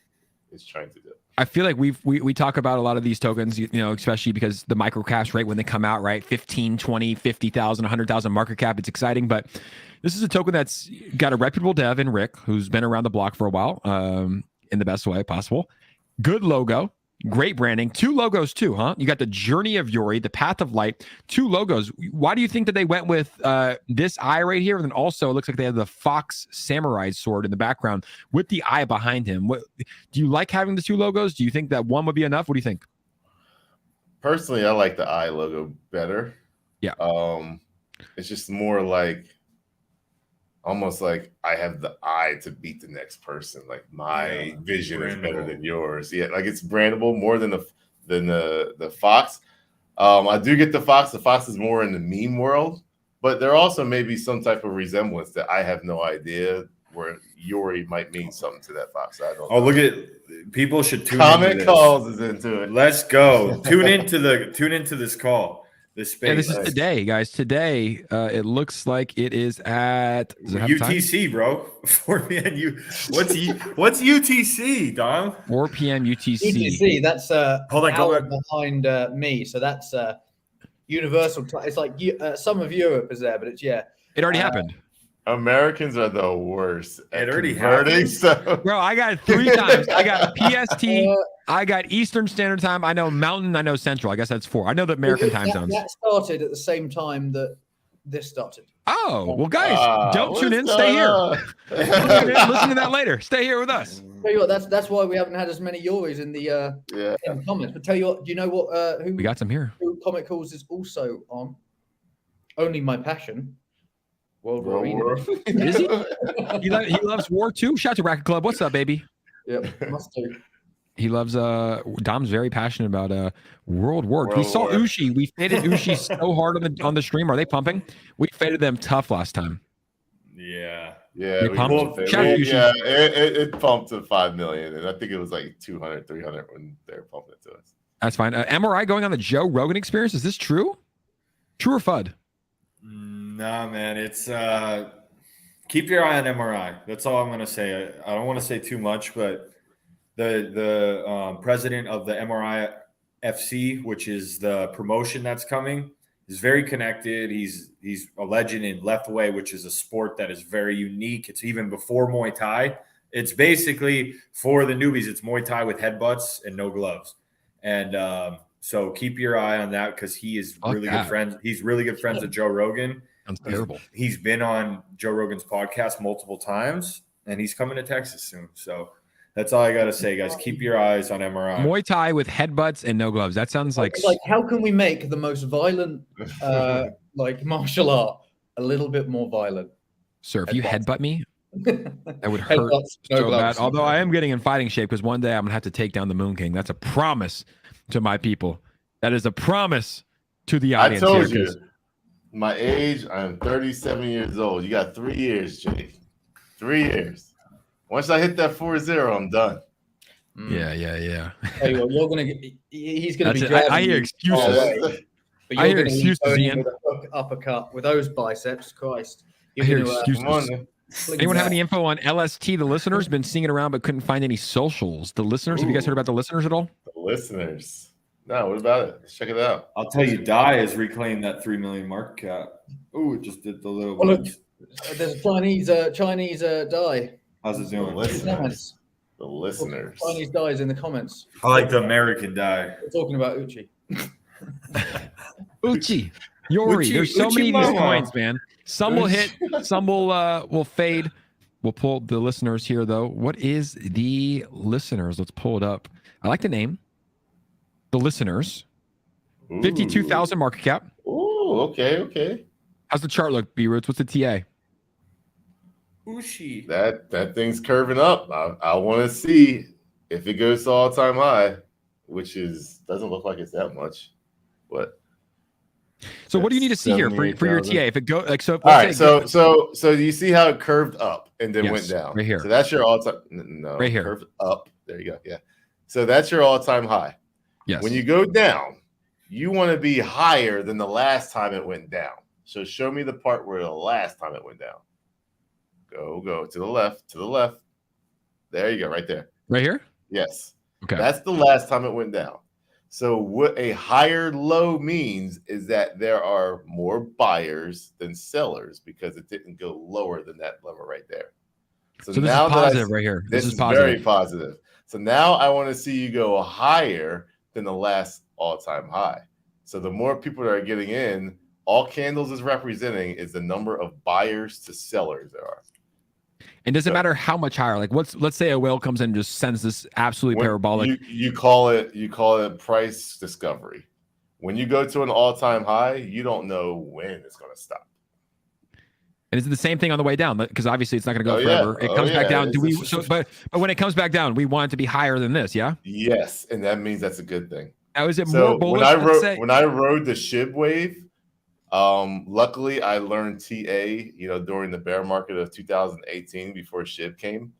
it's trying to do. I feel like we talk about a lot of these tokens, especially because the micro caps, right, when they come out, right, 15, 20, 50,000, 100,000 market cap, it's exciting. But this is a token that's got a reputable dev in Rick, who's been around the block for a while, in the best way possible. Good logo, great branding. 2 logos too, huh? You got the Journey of Yuri, the Path of Light, 2 logos. Why do you think that they went with this eye right here? And then also it looks like they have the Fox Samurai sword in the background with the eye behind him. What do you like having the 2 logos? Do you think that one would be enough? What do you think? Personally, I like the eye logo better. Yeah. It's just more like almost like I have the eye to beat the next person. Like my vision is better than yours. Yeah, like it's brandable more than the Fox. I do get the Fox. The Fox is more in the meme world, but there also may be some type of resemblance that I have no idea where Yuri might mean something to that Fox. I don't know. Look at people should tune Comment into this. Calls is into it. Let's go. Tune into this call. This space. Yeah, this is today, guys. Today, it looks like it is at UTC, bro. 4 p.m. What's UTC, Dom? 4 p.m. UTC. UTC. That's hold on, hour behind me. So that's universal. It's like some of Europe is there, but it's It already happened. Americans are the worst at it already converting. So. Bro, I got it 3 times. I got PST. I got Eastern Standard Time. I know Mountain. I know Central. I guess that's 4. I know the American time zones. That started at the same time that this started. Oh, well, guys, don't tune in. Stay here. Listen to that later. Stay here with us. Tell you what, that's why we haven't had as many Yuris in the in comments. But tell you what, do you know what? Who we got some here? Who Comic Calls is also on? Only My Passion. War Inu. Is he? He loves War too. Shout out to Racket Club. What's up, baby? Yep, must do. He loves Dom's very passionate about World War. We World saw War. Ushi. We faded Ushi so hard on the stream. Are they pumping? We faded them tough last time. Yeah. Yeah, We pumped? Shout out to Ushi. yeah, it pumped to 5 million, and I think it was like 200, 300 when they were pumping it to us. That's fine. MRI going on the Joe Rogan Experience. Is this true? True or FUD? Nah, man. It's keep your eye on MRI. That's all I'm gonna say. I don't want to say too much, but the president of the MRI FC, which is the promotion that's coming, is very connected. He's a legend in left way, which is a sport that is very unique. It's even before Muay Thai. It's basically for the newbies. It's Muay Thai with headbutts and no gloves. And so keep your eye on that because he is really good friends. He's really good friends with Joe Rogan. Sounds terrible. He's been on Joe Rogan's podcast multiple times, and he's coming to Texas soon. So that's all I got to say, guys. Keep your eyes on MRI. Muay Thai with headbutts and no gloves. That sounds like how can we make the most violent like martial art a little bit more violent? Sir, if you headbutt me, that would hurt Headbutts, no so gloves. bad. Although I am getting in fighting shape because one day I'm gonna have to take down the Moon King. That's a promise to my people. That is a promise to the audience. I told here, you, my age, I'm 37 years old. You got 3 years, Jake. 3 years. Once I hit that 4-0, I'm done. Yeah. Hey, well, you're gonna get, he's gonna That's be. it. I hear driving you excuses. away, but I you're hear gonna be excuses, going Ian. with a hook uppercut with those biceps. Christ. I hear gonna, excuses. Come on, then. Anyone have any info on LST? The listeners been seeing it around but couldn't find any socials. The listeners, have you guys heard about the listeners at all? The listeners. No, what about it? Let's check it out. I'll tell you, Dai has reclaimed that 3 million market cap. Oh, it just did the little. Oh, look, ones. there's a Chinese die. How's it The doing? listeners. The listeners. Chinese dies in the comments. I like the American Dai. We're talking about Uchi. Uchi, Yuri. Uchi- There's so Uchi many of these Mama. coins, man. Some will hit, some will fade. We'll pull the listeners here though. What is the listeners? Let's pull it up. I like the name. The listeners. 52,000 market cap. Ooh, okay. How's the chart look, B-Roots? What's the TA? Ushi. That thing's curving up. I want to see if it goes to all-time high, which doesn't look like it's that much. But So what do you need to see here for your 78,000. TA? If it go like so. all right, so you see how it curved up and then Yes, went down right here. So that's your all-time. No, Right here. curved up. There you go. Yeah. So that's your all-time high. Yes. When you go down, you want to be higher than the last time it went down. So show me the part where the last time it went down. Go to the left. There you go, right there. Right here. Yes. Okay. That's the last time it went down. So what a higher low means is that there are more buyers than sellers because it didn't go lower than that level right there. So this is positive right here. This is positive. very positive. So now I want to see you go higher than the last all-time high. So the more people that are getting in, all candles is representing is the number of buyers to sellers there are. And does it matter how much higher? Like let's say a whale comes in and just sends this absolutely parabolic. You call it price discovery. When you go to an all-time high, you don't know when it's going to stop. And is it the same thing on the way down? Because obviously it's not going to go forever. It comes back down. But when it comes back down, we want it to be higher than this, yeah? Yes, and that means that's a good thing. Now, is it So more bullish? when I rode the SHIB wave, luckily I learned TA, during the bear market of 2018 before SHIB came.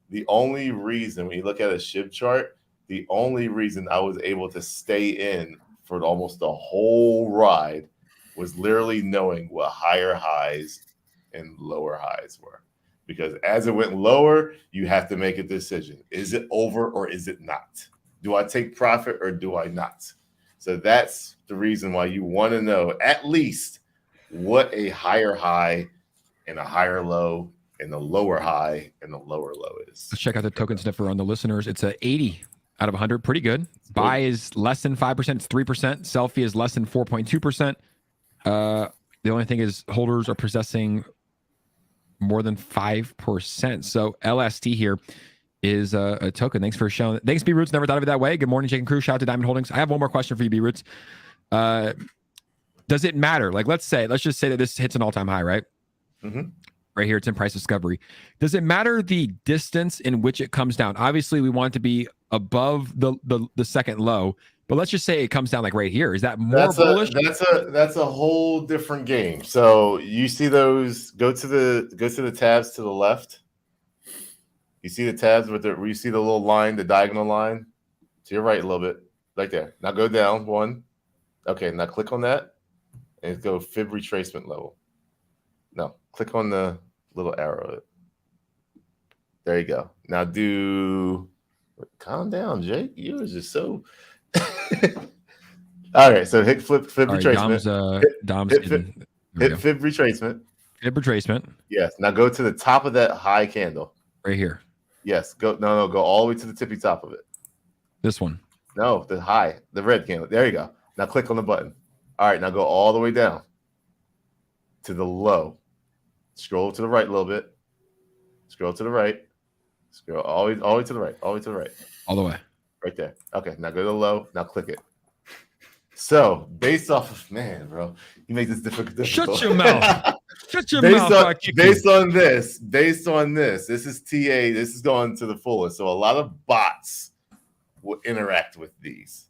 The only reason when you look at a SHIB chart, the only reason I was able to stay in for almost the whole ride was literally knowing what higher highs and lower highs were. Because as it went lower, you have to make a decision. Is it over or is it not? Do I take profit or do I not? So that's the reason why you want to know at least what a higher high and a higher low and the lower high and the lower low is. Let's check out the token sniffer on the listeners. It's a 80 out of 100. Pretty good. Buy is less than 5%. It's 3%. Selfie is less than 4.2%. The only thing is holders are possessing more than 5%. So LST here is a token. Thanks for showing. Thanks, B Roots. Never thought of it that way. Good morning, Jake and Crew. Shout out to Diamond Holdings. I have one more question for you, B Roots. Does it matter? Like, let's just say that this hits an all-time high, right? Mm-hmm. right here. It's in price discovery. Does it matter the distance in which it comes down? Obviously, we want it to be above the second low, but let's just say it comes down like right here. Is that more bullish? That's a whole different game. So you see those? Go to the tabs to the left. You see the tabs where you see the little line, the diagonal line to your right a little bit, right there. Now go down one. Okay, now click on that and go fib retracement level. No, click on the little arrow. There you go. Now calm down, Jake. You was just so. All right, so hit fib retracement. Dom's hit fib retracement. Fib retracement. Yes. Now go to the top of that high candle. Right here. Yes. Go all the way to the tippy top of it. This one. No, the red candle. There you go. Now click on the button. All right, now go all the way down to the low. Scroll to the right a little bit. Scroll to the right. Scroll all the way to the right. All the way to the right. All the way. Right there. Okay, now go to the low. Now click it. So based off of bro, you make this difficult. Shut your mouth. Shut your mouth. Based on this, this is TA. This is going to the fullest. So a lot of bots will interact with these.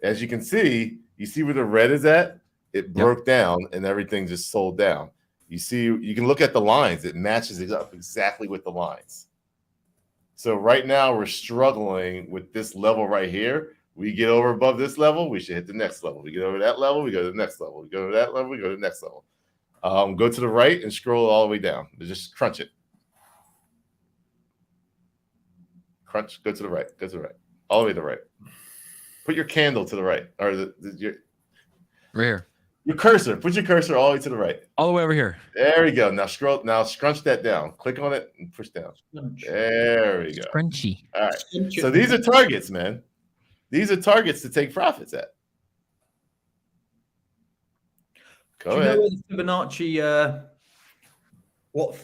As you can see, you see where the red is at? It broke down and everything just sold down. You can look at the lines. It matches it up exactly with the lines. So right now we're struggling with this level right here. We get over above this level, we should hit the next level. We get over that level, we go to the next level. We go to that level, we go to the next level. Go to the right and scroll all the way down. Just crunch it. Crunch, go to the right, all the way to the right. Put your candle to the right, or your right here. Your cursor. Put your cursor all the way to the right. All the way over here. There we go. Now scroll. Now scrunch that down. Click on it and push down. There we go. Crunchy. All right. So these are targets, man. These are targets to take profits at. Go ahead. Do you know where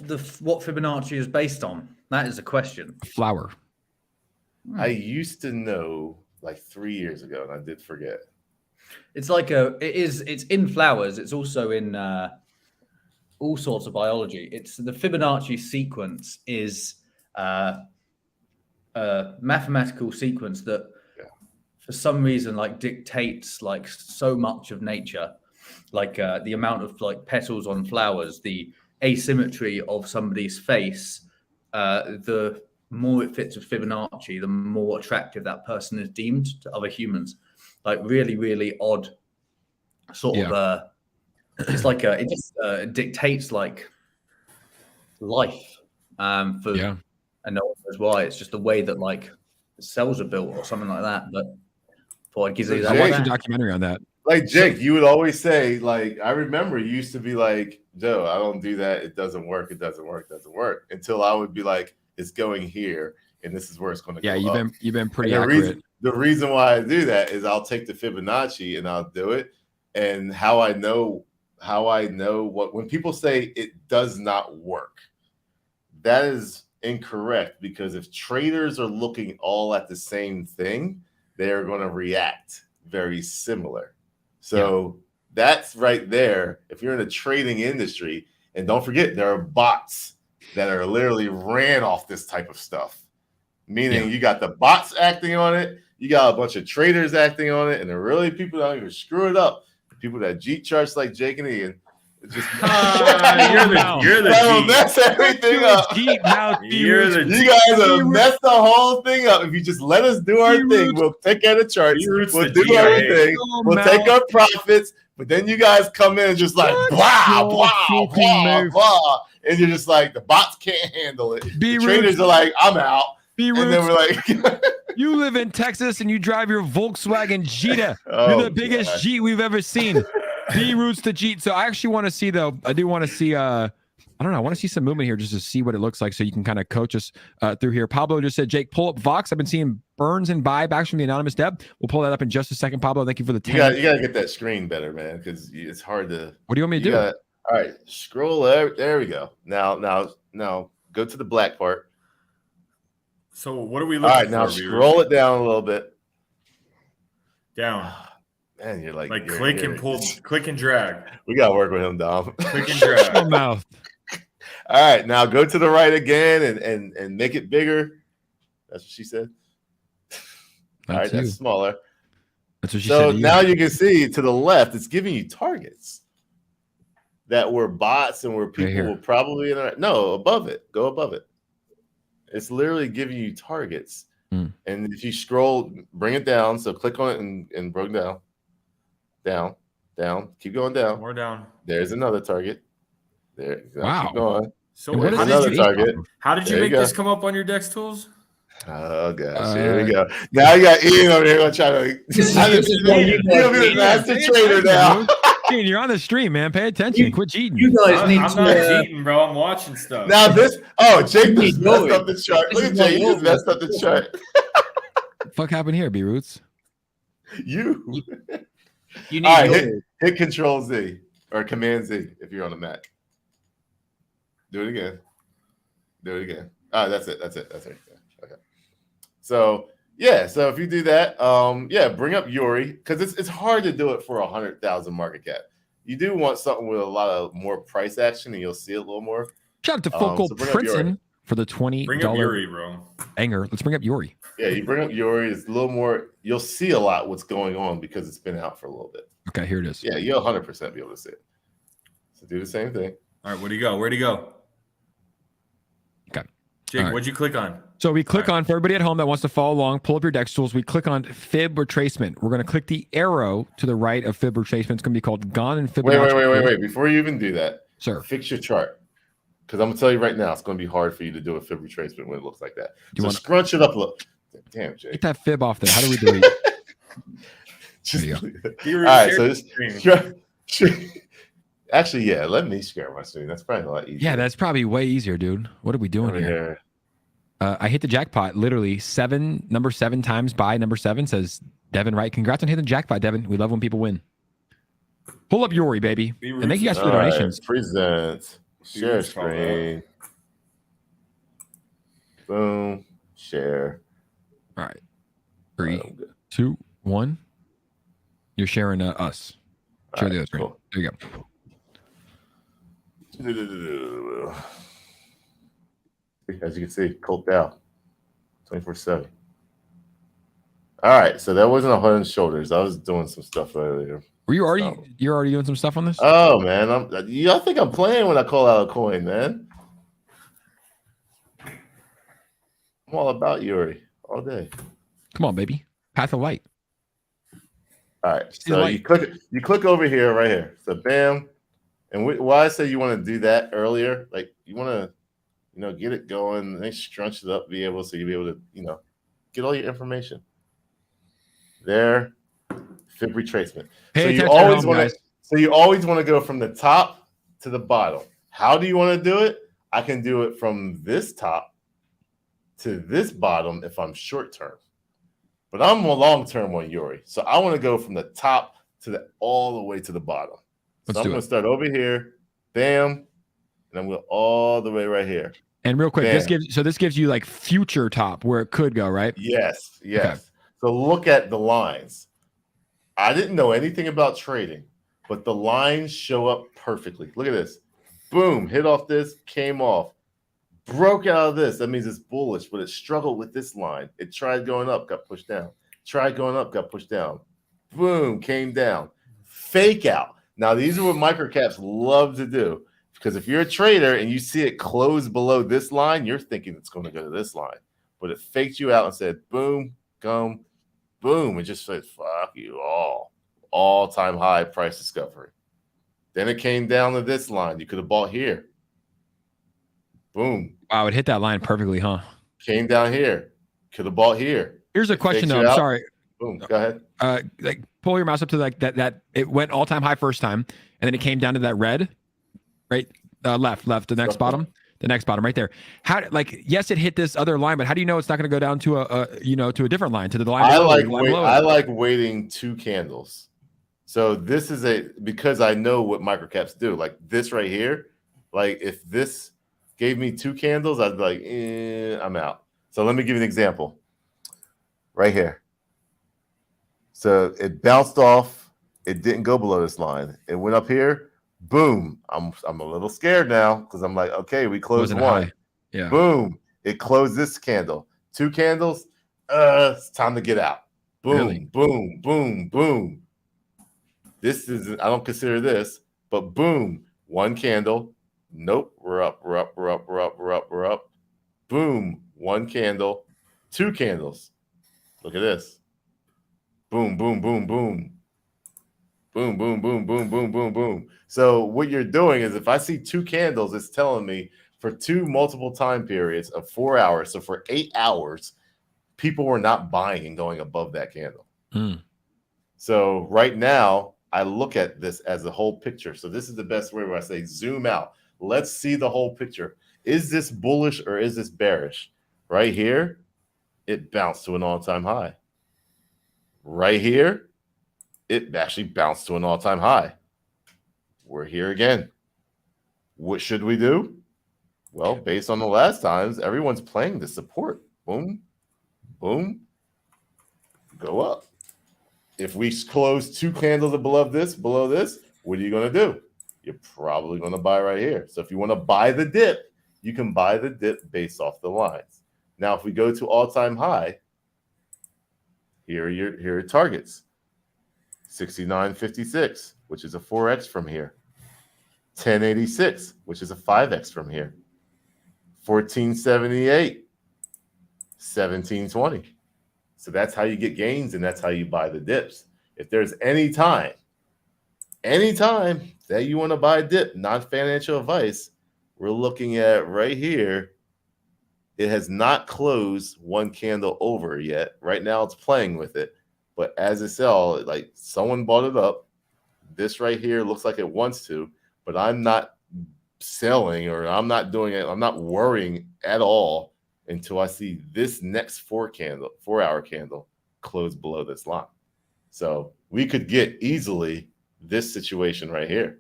the Fibonacci? What Fibonacci is based on? That is a question. Flower. I used to know like 3 years ago, and I did forget. It's like it's in flowers. It's also in all sorts of biology. It's the Fibonacci sequence is a mathematical sequence that for some reason like dictates like so much of nature, like the amount of like petals on flowers, the asymmetry of somebody's face, the more it fits with Fibonacci, the more attractive that person is deemed to other humans. Like really, really odd sort of. It's like it just dictates like life. And no one knows why. It's just the way that like the cells are built or something like that. But thought I'd give you that. I watched a documentary on that. Like Jake, you would always say, like, I remember you used to be like, Joe, I don't do that. It doesn't work. It doesn't work. It doesn't work. Until I would be like, it's going here, and this is where it's going to go. Yeah, you've been pretty accurate. The reason why I do that is I'll take the Fibonacci and I'll do it. And how I know what when people say it does not work, that is incorrect, because if traders are looking all at the same thing, they are going to react very similar. So that's right there. If you're in a trading industry, and don't forget, there are bots that are literally ran off this type of stuff. Meaning you got the bots acting on it, you got a bunch of traders acting on it, and the really people that even screw it up, people that cheat charts like Jake and Ian. It's just you're the mess everything up. you guys have messed the whole thing up. If you just let us do our thing, we'll take care of the charts. We'll do everything. We'll take our profits. But then you guys come in and just like blah, blah, blah, blah. And you're just like, the bots can't handle it. The traders are like, I'm out. And then we're like, you live in Texas and you drive your Volkswagen Jetta. You're the biggest Jeet we've ever seen. B roots to Jeet. So I actually want to see, though. I do want to see. I don't know. I want to see some movement here just to see what it looks like, so you can kind of coach us through here. Pablo just said, Jake, pull up Vox. I've been seeing burns and buybacks from the anonymous Deb. We'll pull that up in just a second. Pablo, thank you for the 10. You got to get that screen better, man, because it's hard to. What do you want me to do? All right, scroll there. There we go. Now, go to the black part. So what are we looking for? All right, now scroll it down a little bit. Down. Man, you're like click and pull, click and drag. We got to work with him, Dom. Click and drag. All All right, now go to the right again and make it bigger. That's what she said. All right, that's smaller. That's what she So said. now you can see to the left, it's giving you targets that were bots and where people will probably interact. No, above it. Go above it. It's literally giving you targets. And if you scroll, bring it down. So click on it and bring down. Down. Keep going down. More down. There's another target. There. Wow. Keep going. So there's another target. How did you make this come up on your Dex tools? Oh gosh, here we go. Now you got Ian over here gonna try to. You'll be the master trader now. Ian, you're on the stream, man. Pay attention. Quit cheating. You guys need I'm to. not cheating, bro. I'm watching stuff. Now this. Jake just messed up the chart. Look at Jake. You just messed up the chart. What the fuck happened here, B Roots? You need all right, hit Control Z or Command Z if you're on the Mac. Do it again. All right, that's it. Okay. So yeah, so if you do that, bring up Yuri because it's hard to do it for 100,000 market cap. You do want something with a lot of more price action, and you'll see it a little more. Shout out to Focal Princeton for the $20. Bring up Yuri, bro. Banger. Let's bring up Yuri. Yeah, you bring up Yuri. It's a little more. You'll see a lot what's going on because it's been out for a little bit. Okay, here it is. Yeah, you'll 100% be able to see it. So do the same thing. All right, where'd he go? Okay. Jake, what'd you click on? So we click on, for everybody at home that wants to follow along, pull up your Dex tools. We click on Fib retracement. We're going to click the arrow to the right of Fib retracement. It's going to be called Gann and Fibonacci. Wait. Before you even do that, sir, fix your chart. Because I'm going to tell you right now, it's going to be hard for you to do a Fib retracement when it looks like that. So scrunch it up a little. Damn, Jake. Get that fib off there. How do we delete it? All right, so this. Actually, yeah, let me share my screen. That's probably a lot easier. Yeah, that's probably way easier, dude. What are we doing here? I hit the jackpot literally number 7 times by number 7 says Devin Wright. Congrats on hitting the jackpot, Devin. We love when people win. Pull up Yuri, baby. And thank you guys for the donations. Present. Share screen. Boom. Share. All right. 3, 2, 1. You're sharing us. Share the other screen. Cool. There you go. As you can see, cult down 24/7. All right, so that wasn't a head and shoulders. I was doing some stuff earlier. Were you already? You're already doing some stuff on this? Oh man, I think I'm playing when I call out a coin, man. I'm all about Yuri all day. Come on, baby. Path of light. All right, so you click over here, right here. So bam, and why I say you want to do that earlier, like you want to, get it going, and then scrunch it up, so you'll be able to, get all your information. There, fib retracement. So you always want to go from the top to the bottom. How do you want to do it? I can do it from this top to this bottom if I'm short term. But I'm a long term on Yuri. So I want to go from the top to all the way to the bottom. So I'm going to start over here, bam, and I'm going all the way right here. And real quick, this gives you like future top where it could go, right? Yes. Okay. So look at the lines. I didn't know anything about trading, but the lines show up perfectly. Look at this. Boom, hit off this, came off. Broke out of this. That means it's bullish, but it struggled with this line. It tried going up, got pushed down. Tried going up, got pushed down. Boom, came down. Fake out. Now, these are what microcaps love to do. Because if you're a trader and you see it close below this line, you're thinking it's going to go to this line. But it faked you out and said, boom, come, boom. It just said, fuck you all. All-time high price discovery. Then it came down to this line. You could have bought here. Boom. Wow, it hit that line perfectly, huh? Came down here. Could have bought here. Here's a question, though. I'm sorry. Boom. Go ahead. Like pull your mouse up to that it went all-time high first time, and then it came down to that red. Right, left, the next bottom, right there. Yes, it hit this other line, but how do you know it's not going to go down to to a different line, to the line? I like waiting 2 candles. So this is because I know what microcaps do. Like this right here, like if this gave me 2 candles, I'd be like, I'm out. So let me give you an example. Right here. So it bounced off. It didn't go below this line. It went up here. Boom. I'm a little scared now because I'm like, okay, we closed Wasn't one. high. Yeah. Boom. It closed this candle. 2 candles. It's time to get out. Boom, Really? boom, boom, boom. This is, I don't consider this, but boom, 1 candle. Nope, we're up, we're up, we're up, we're up, we're up, we're up. Boom, 1 candle, 2 candles. Look at this. Boom, boom, boom, boom. Boom, boom, boom, boom, boom, boom, boom. So what you're doing is if I see 2 candles, it's telling me for 2 multiple time periods of 4 hours. So for 8 hours, people were not buying and going above that candle. So right now, I look at this as a whole picture. So this is the best way where I say zoom out. Let's see the whole picture. Is this bullish or is this bearish? Right here, it bounced to an all-time high. Right here, it actually bounced to an all-time high. We're here again. What should we do? Well, based on the last times, everyone's playing the support. Boom, boom, go up. If we close 2 candles below this, what are you going to do? You're probably going to buy right here. So if you want to buy the dip, you can buy the dip based off the lines. Now, if we go to all-time high, here are targets. 69.56, which is a 4x from here. 10.86, which is a 5x from here. 14.78, 17.20. So that's how you get gains, and that's how you buy the dips. If there's any time that you want to buy a dip, non-financial advice, we're looking at right here. It has not closed 1 candle over yet. Right now it's playing with it. But as it sells, like someone bought it up. This right here looks like it wants to, but I'm not selling or I'm not doing it. I'm not worrying at all until I see this next 4-hour candle close below this line. So we could get easily this situation right here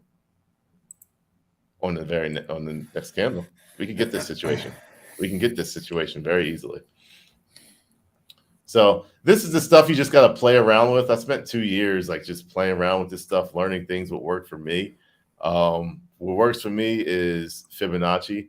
on the next candle. We could get this situation. We can get this situation very easily. So this is the stuff you just got to play around with. I spent 2 years like just playing around with this stuff, learning things what worked for me. What works for me is Fibonacci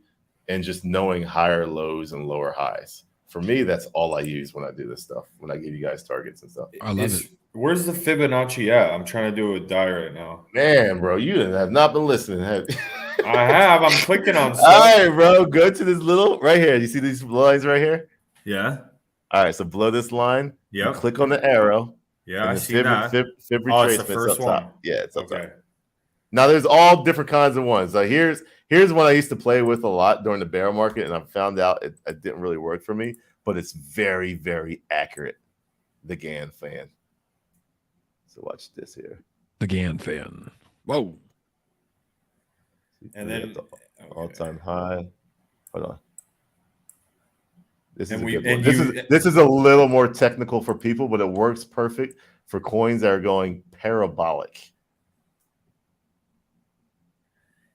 and just knowing higher lows and lower highs. For me, that's all I use when I do this stuff, when I give you guys targets and stuff. I love it. Where's the Fibonacci at? I'm trying to do it with Dai right now. Man, bro, you have not been listening, have you? I have. I'm clicking on stuff. All right, bro. Go to this little right here. You see these lines right here? Yeah. All right. So below this line, Yeah. click on the arrow. Yeah, I see Fib it's the retracement's first up one. top. Yeah, it's up Okay. top. Now there's all different kinds of ones. Like here's one I used to play with a lot during the bear market, and I found out it didn't really work for me, but it's very, very accurate. The Gann fan. So watch this here. The Gann fan. Whoa. And then all-time high. Hold on. This is And a we- good and one. you- This is a little more technical for people, but it works perfect for coins that are going parabolic.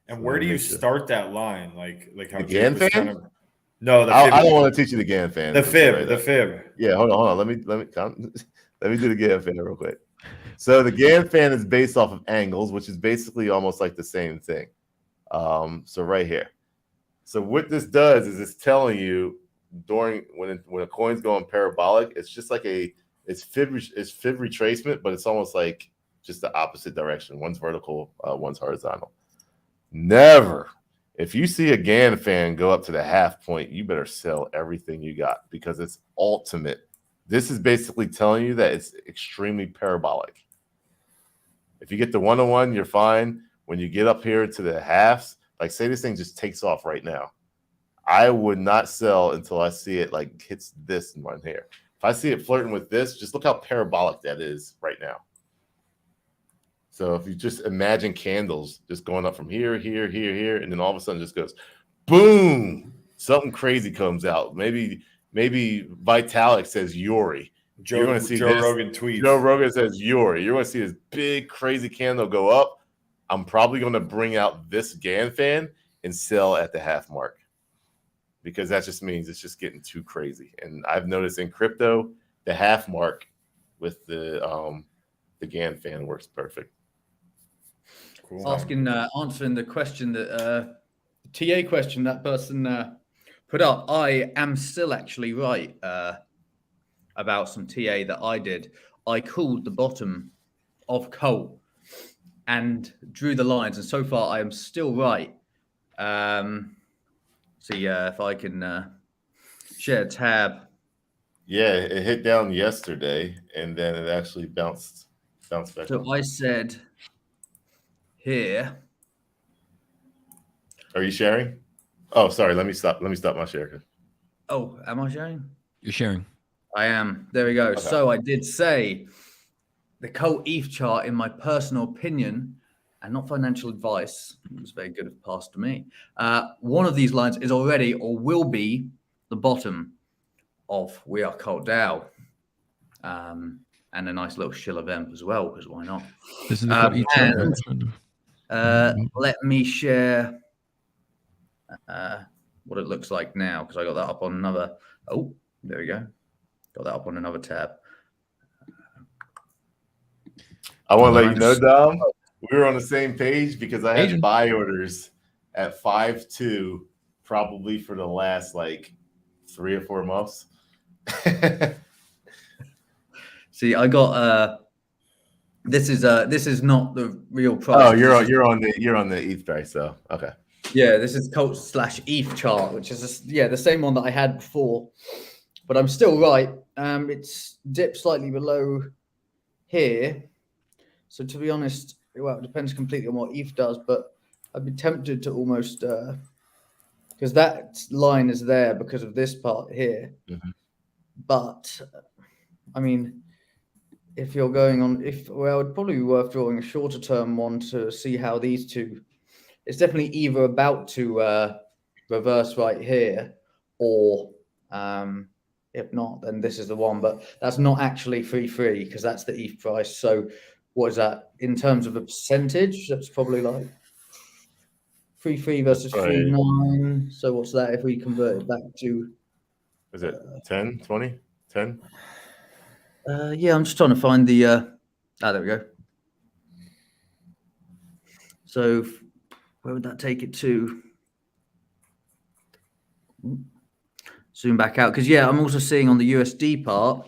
And where do you start that line? Like how The Jake Gann was fan? trying to- No, the I fib. don't want to teach you the Gann fan. The Let's fib. try The that. fib. Yeah, hold on. Let me let me do the Gann fan real quick. So the Gann fan is based off of angles, which is basically almost like the same thing. So right here. So what this does is it's telling you during when a coin's going parabolic, it's just like it's fib retracement, but it's almost like just the opposite direction. One's vertical, one's horizontal. Never. If you see a Gann fan go up to the half point, you better sell everything you got because it's ultimate. This is basically telling you that it's extremely parabolic. If you get the 101, you're fine. When you get up here to the halves, like say this thing just takes off right now, I would not sell until I see it like hits this one here. If I see it flirting with this, just look how parabolic that is right now. So if you just imagine candles just going up from here, here, here, here, and then all of a sudden it just goes boom, something crazy comes out. Maybe Vitalik says Yuri. You're going to see Joe Rogan tweets. Joe Rogan says Yuri. You're going to see this big crazy candle go up. I'm probably going to bring out this Gann fan and sell at the half mark because that just means it's just getting too crazy. And I've noticed in crypto, the half mark with the Gann fan works perfect. Cool. Answering the question that TA question that person put up. I am still actually right about some TA that I did. I called the bottom of Cult and drew the lines, and so far I am still right. See if I can share a tab. Yeah, it hit down yesterday, and then it actually bounced back. So I said here. Are you sharing? Oh, sorry. Let me stop my share. Oh, am I sharing? You're sharing. I am. There we go. Okay. So I did say the Cult ETH chart, in my personal opinion, and not financial advice, it was very good if passed to me. One of these lines is already or will be the bottom of We Are Cult DAO. And a nice little 𝗖𝗧𝗏 Vamp as well, because why not? This is the Let me share what it looks like now, because I got that up on another. Oh, there we go. Got that up on another tab. I want to let you know, Dom, we were on the same page because I had Agent. buy orders at 5.2 probably for the last like 3 or 4 months. See, I got this is not the real price. Oh, you're on the ETH price, so okay. Yeah, this is Cult/ETH chart, which is the same one that I had before, but I'm still right. It's dipped slightly below here, so to be honest, well, it depends completely on what ETH does, but I'd be tempted to almost because that line is there because of this part here. Mm-hmm. But I mean, if you're going on, it'd probably be worth drawing a shorter term one to see how these two. It's definitely either about to reverse right here, or if not, then this is the one. But that's not actually 3.3 because that's the ETH price. So what is that in terms of a percentage? That's probably like 3.3 versus 3.9. So what's that if we convert it back to? Is it 10, 20, 10? Yeah, I'm just trying to find the. There we go. So where would that take it to? Zoom back out, because I'm also seeing on the USD part.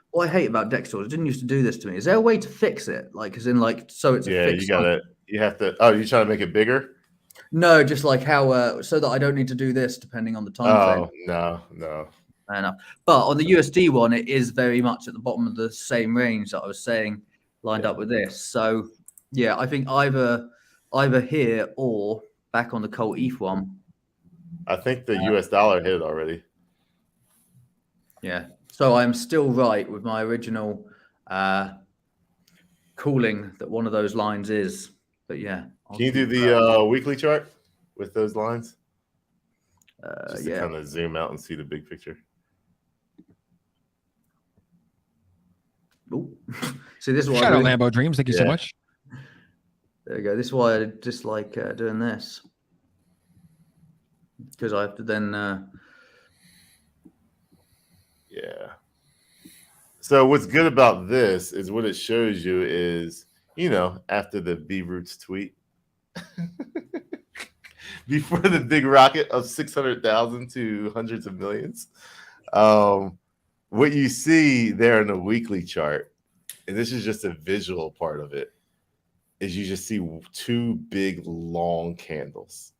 What I hate about Dexter, it didn't used to do this to me. Is there a way to fix it? Like, as in, like, so it's a fixed. You got it. You have to. Oh, you're trying to make it bigger? No, just like how so that I don't need to do this depending on the time frame. No. Fair enough. But on the USD one, it is very much at the bottom of the same range that I was saying, lined up with this. So yeah, I think either here or back on the Cult ETH one. I think the US dollar hit already. Yeah. So I'm still right with my original calling that one of those lines is. But yeah. Can you do the weekly chart with those lines? Just to kind of zoom out and see the big picture. Ooh. See, this is why Shout out Lambo Dreams. Thank you so much. There we go. This is why I dislike doing this, because I have to then. Yeah. So what's good about this is what it shows you is, after the B Roots tweet, before the big rocket of 600,000 to hundreds of millions, what you see there in the weekly chart, and this is just a visual part of it, is you just see 2 big long candles.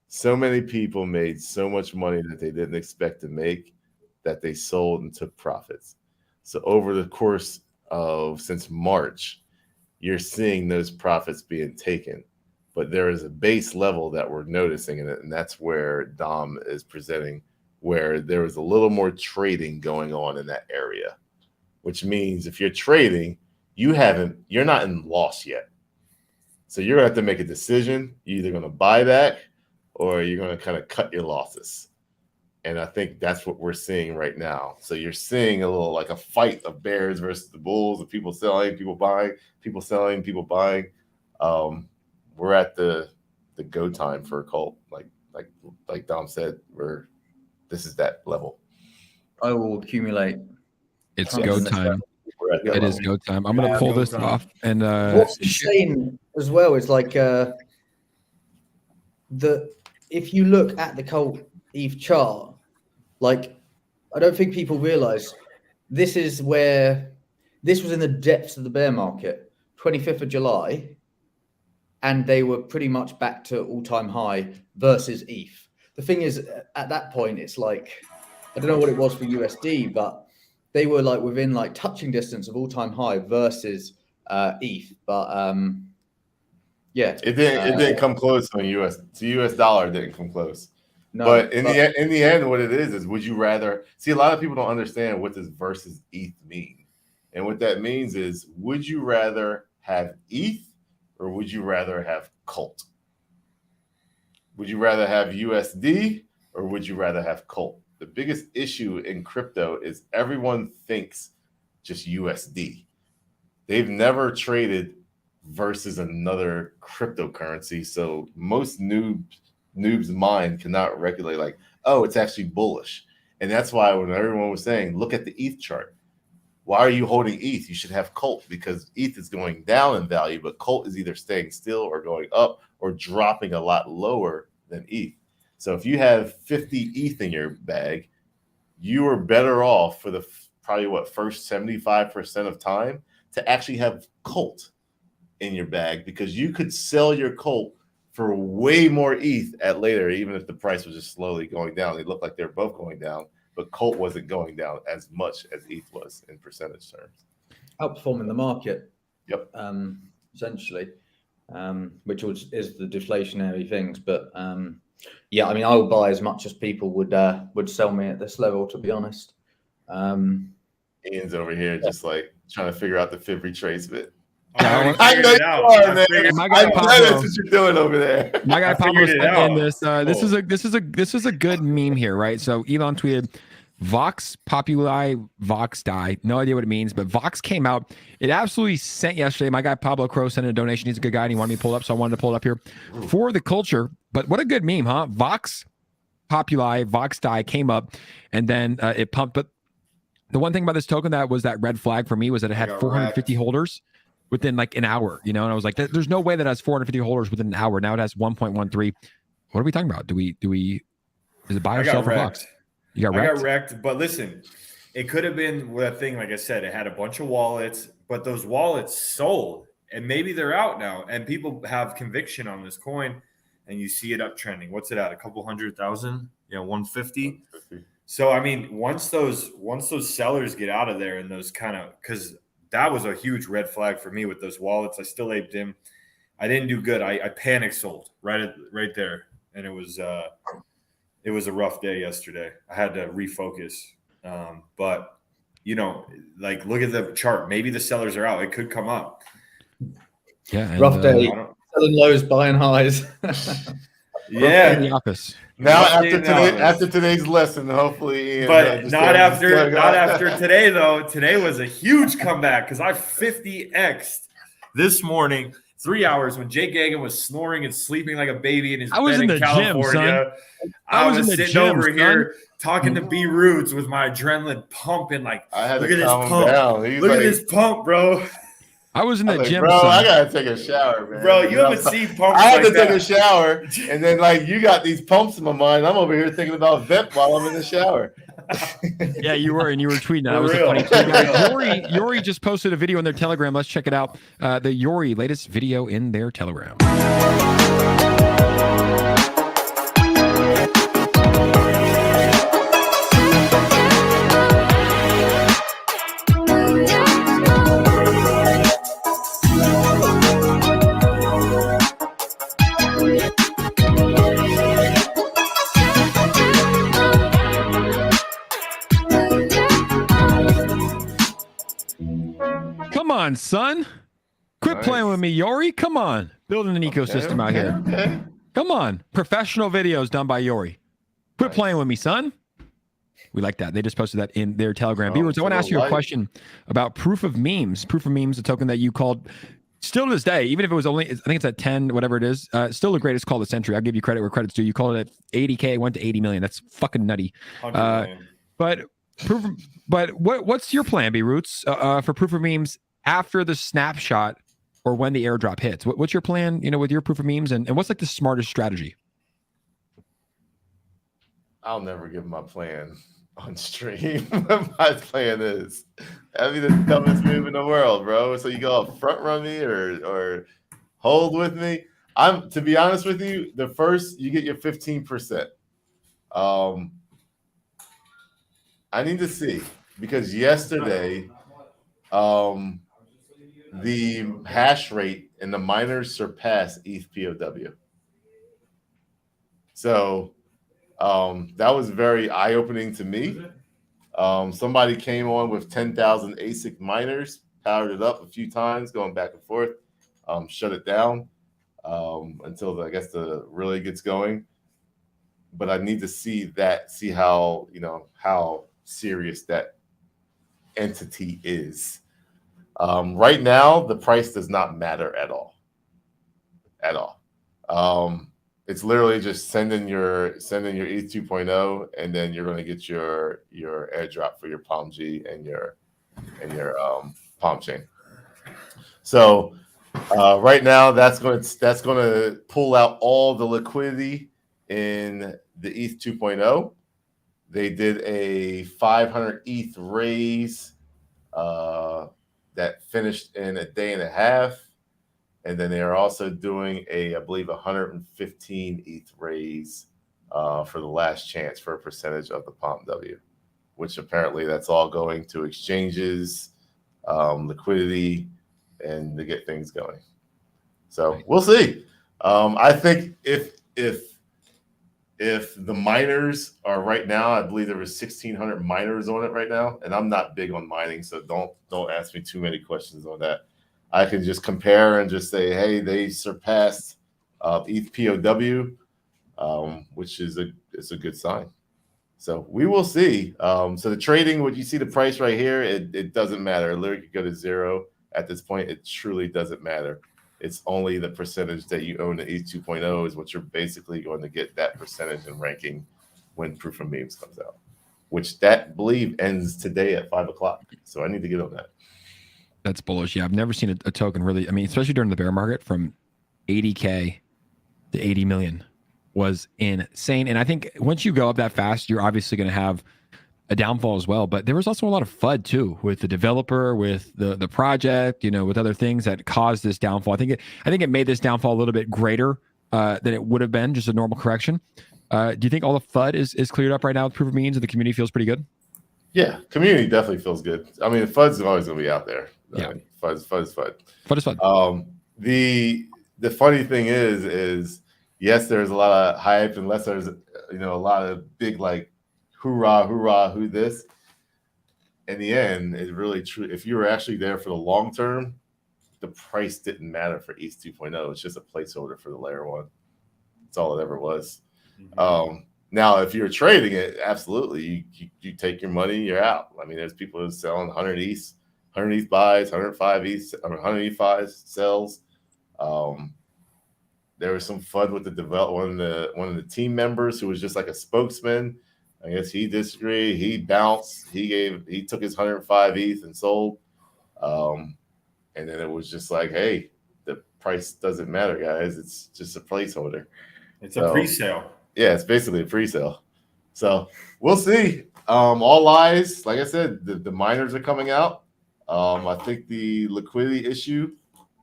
So many people made so much money that they didn't expect to make that they sold and took profits. So over the course of since March, you're seeing those profits being taken. But there is a base level that we're noticing in it, and that's where Dom is presenting, where there was a little more trading going on in that area, which means if you're trading, you're not in loss yet. So you're gonna have to make a decision. You're either gonna buy back or you're gonna kind of cut your losses. And I think that's what we're seeing right now. So you're seeing a little like a fight of bears versus the bulls, of people selling, people buying, people selling, people buying. We're at the go time for a cult, like Dom said, this is that level. I will accumulate. It's go time. It is go time. I'm gonna pull go this time. off and what's insane as well is like if you look at the cult ETH chart, like I don't think people realize this is where this was in the depths of the bear market, 25th of July, and they were pretty much back to all-time high versus ETH. The thing is, at that point, it's like, I don't know what it was for USD, but they were like within like touching distance of all-time high versus ETH. But yeah, it didn't come close on US. The US dollar didn't come close. no, But in the end, what it is would you rather see? A lot of people don't understand what does versus ETH mean, and what that means is, would you rather have ETH or would you rather have cult? Would you rather have USD or would you rather have cult? The biggest issue in crypto is everyone thinks just USD. They've never traded versus another cryptocurrency, so most noob's mind cannot regulate like, oh, it's actually bullish. And that's why when everyone was saying, look at the ETH chart. Why are you holding ETH? You should have cult because ETH is going down in value, but cult is either staying still or going up or dropping a lot lower than ETH. So if you have 50 ETH in your bag, you are better off for the probably first 75% of time to actually have cult in your bag, because you could sell your cult for way more ETH at later, even if the price was just slowly going down. They look like they're both going down, but cult wasn't going down as much as ETH was in percentage terms. outperforming the market. Yep. Essentially, which is the deflationary things. But yeah, I mean, I will buy as much as people would sell me at this level, to be honest. Ian's over here just like trying to figure out the fib retracement. I know you are, man. My guy I know Pablo, that's what you're doing over there. my guy Pablo figured it sent in out. this. This is a good meme here, right? So Elon tweeted, "Vox populi, Vox die." No idea what it means, but Vox came out. It absolutely sent yesterday. My guy Pablo Crow sent in a donation. He's a good guy, and he wanted me to pull it up, so I wanted to pull it up here for the culture. But what a good meme, huh? Vox populi, Vox die came up, and then it pumped. But the one thing about this token that was that red flag for me was that it had 450 holders within like an hour, you know, and I was like, there's no way that has 450 holders within an hour. Now it has 1.13. What are we talking about? Do we is it buy or sell for Vox? You got wrecked? I got wrecked, but listen, it could have been that thing. Like I said, it had a bunch of wallets, but those wallets sold, and maybe they're out now, and people have conviction on this coin, and you see it uptrending. What's it at? A couple 100,000? 150. So I mean, once those sellers get out of there, and those kind of, because that was a huge red flag for me with those wallets. I still aped him. I didn't do good. I panic sold right there, and it was a rough day yesterday. I had to refocus. But you know, like, look at the chart. Maybe the sellers are out. It could come up. Yeah. And, Rough day. Selling lows, buying highs. Yeah. In the office. Now after today's lesson, hopefully, Ian, but not after today though. Today was a huge comeback because I 50x'd this morning, 3 hours when Jake Gann was snoring and sleeping like a baby in his bed in California. I was sitting over here talking to B Roots with my adrenaline pumping. Like, look at this pump. Look at this pump, bro. I was in the gym, bro. son. I gotta take a shower, man. Bro, you haven't seen pumps. I had to take a shower, and then like you got these pumps in my mind. I'm over here thinking about Vamp while I'm in the shower. Yeah, you were, and you were tweeting. That was a funny tweet. Yuri just posted a video in their Telegram. Let's check it out. The Yuri latest video in their Telegram. Come on, son. Quit playing with me, Yuri. Come on. Building an ecosystem out here. Okay. Come on. Professional videos done by Yuri. Quit playing with me, son. We like that. They just posted that in their Telegram. I want to ask you a question about proof of memes. Proof of memes, a token that you called, still to this day, even if it was only, I think it's at 10, whatever it is, still the greatest call of the century. I'll give you credit where credit's due. You called it at 80K, it went to 80 million. That's fucking nutty. But But what's your plan, B Roots, for proof of memes after the snapshot or when the airdrop hits? What's your plan, with your proof of memes, and what's like the smartest strategy? I'll never give my plan on stream. What my plan is. That'd be the dumbest move in the world, bro. So you go front run me or hold with me. To be honest with you, the first you get your 15%. I need to see, because yesterday the hash rate and the miners surpassed ETH POW. So that was very eye-opening to me. Somebody came on with 10,000 ASIC miners, powered it up a few times, going back and forth, shut it down until I guess the relay gets going. But I need to see how how serious that entity is. Right now, the price does not matter at all. It's literally just sending your ETH 2.0, and then you're going to get your airdrop for your Palm G and your Palm chain. So right now, that's going to pull out all the liquidity in the ETH 2.0. They did a 500 ETH raise that finished in a day and a half. And then they are also doing I believe, 115 ETH raise for the last chance for a percentage of the Palm W, which apparently that's all going to exchanges, liquidity, and to get things going. So we'll see. I think if the miners are right now, I believe there was 1,600 miners on it right now, and I'm not big on mining, so don't ask me too many questions on that. I can just compare and just say, hey, they surpassed ETH POW, which is a good sign. So we will see. So the trading, what you see the price right here, it doesn't matter. It literally could go to zero at this point. It truly doesn't matter. It's only the percentage that you own the ETH 2.0 is what you're basically going to get that percentage in ranking when Proof of Memes comes out, which that believe ends today at 5 o'clock. So I need to get on that. That's bullish. Yeah, I've never seen a token really. I mean, especially during the bear market, from 80K to 80 million was insane. And I think once you go up that fast, you're obviously going to have a downfall as well. But there was also a lot of FUD too with the developer, with the project, with other things that caused this downfall. I think it made this downfall a little bit greater than it would have been just a normal correction. Do you think all the FUD is cleared up right now with Proof of Memes and the community feels pretty good? Yeah, community definitely feels good. I mean, FUD's always going to be out there. Yeah, FUD is FUD. FUD is FUD. The funny thing is yes, there's a lot of hype, unless there's a lot of big like hoorah, who this. In the end, it's really true. If you were actually there for the long term, the price didn't matter for ETH 2.0. It's just a placeholder for the layer one. That's all it ever was. Mm-hmm. Now, if you're trading it, absolutely, you take your money, you're out. I mean, there's people who are selling 100 ETH buys, 105 ETH, 100 ETH buys, sells. There was some FUD with one of the team members who was just like a spokesman. I guess he disagreed. He bounced. He took his 105 ETH and sold. And then it was just like, hey, the price doesn't matter, guys. It's just a placeholder. It's a pre-sale. Yeah, it's basically a pre-sale. So we'll see. All eyes, like I said, the miners are coming out. I think the liquidity issue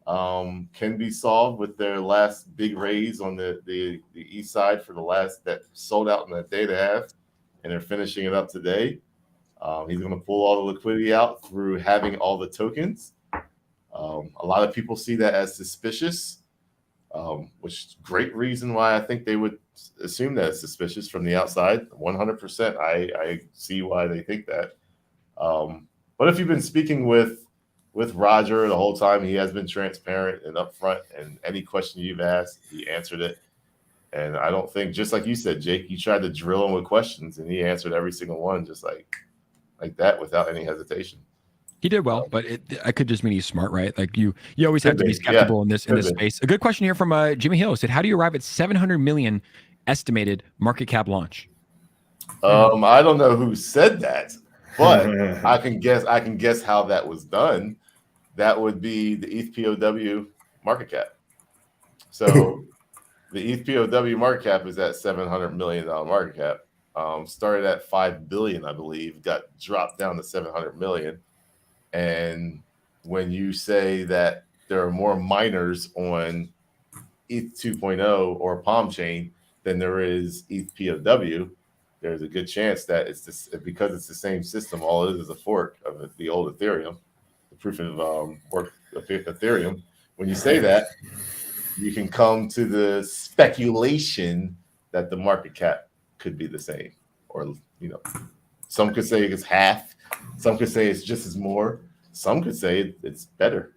can be solved with their last big raise on the east side for the last that sold out in a day and a half, and they're finishing it up today. He's going to pull all the liquidity out through having all the tokens. A lot of people see that as suspicious, which is great reason why I think they would assume that it's suspicious from the outside. 100%, I see why they think that. But if you've been speaking with Roger the whole time, he has been transparent and upfront, and any question you've asked, he answered it. And I don't think, just like you said, Jake, you tried to drill him with questions, and he answered every single one just like that without any hesitation. He did well, but I could just mean he's smart, right? Like you always have to be skeptical in this space. A good question here from Jimmy Hill said, "How do you arrive at 700 million estimated market cap launch?" I don't know who said that. But I can guess how that was done. That would be the 𝗖𝗢𝗡𝗘𝗖𝗧 market cap. So the 𝗖𝗢𝗡𝗘𝗖𝗧 market cap is at $700 million market cap. Started at 5 billion, I believe, got dropped down to 700 million. And when you say that there are more miners on ETH 2.0 or Palm Chain than there is 𝗖𝗢𝗡𝗘𝗖𝗧, there's a good chance that it's this, because it's the same system. All it is a fork of the old Ethereum, the proof of work of Ethereum. When you say that, you can come to the speculation that the market cap could be the same, or some could say it's half, some could say it's just as more, some could say it's better.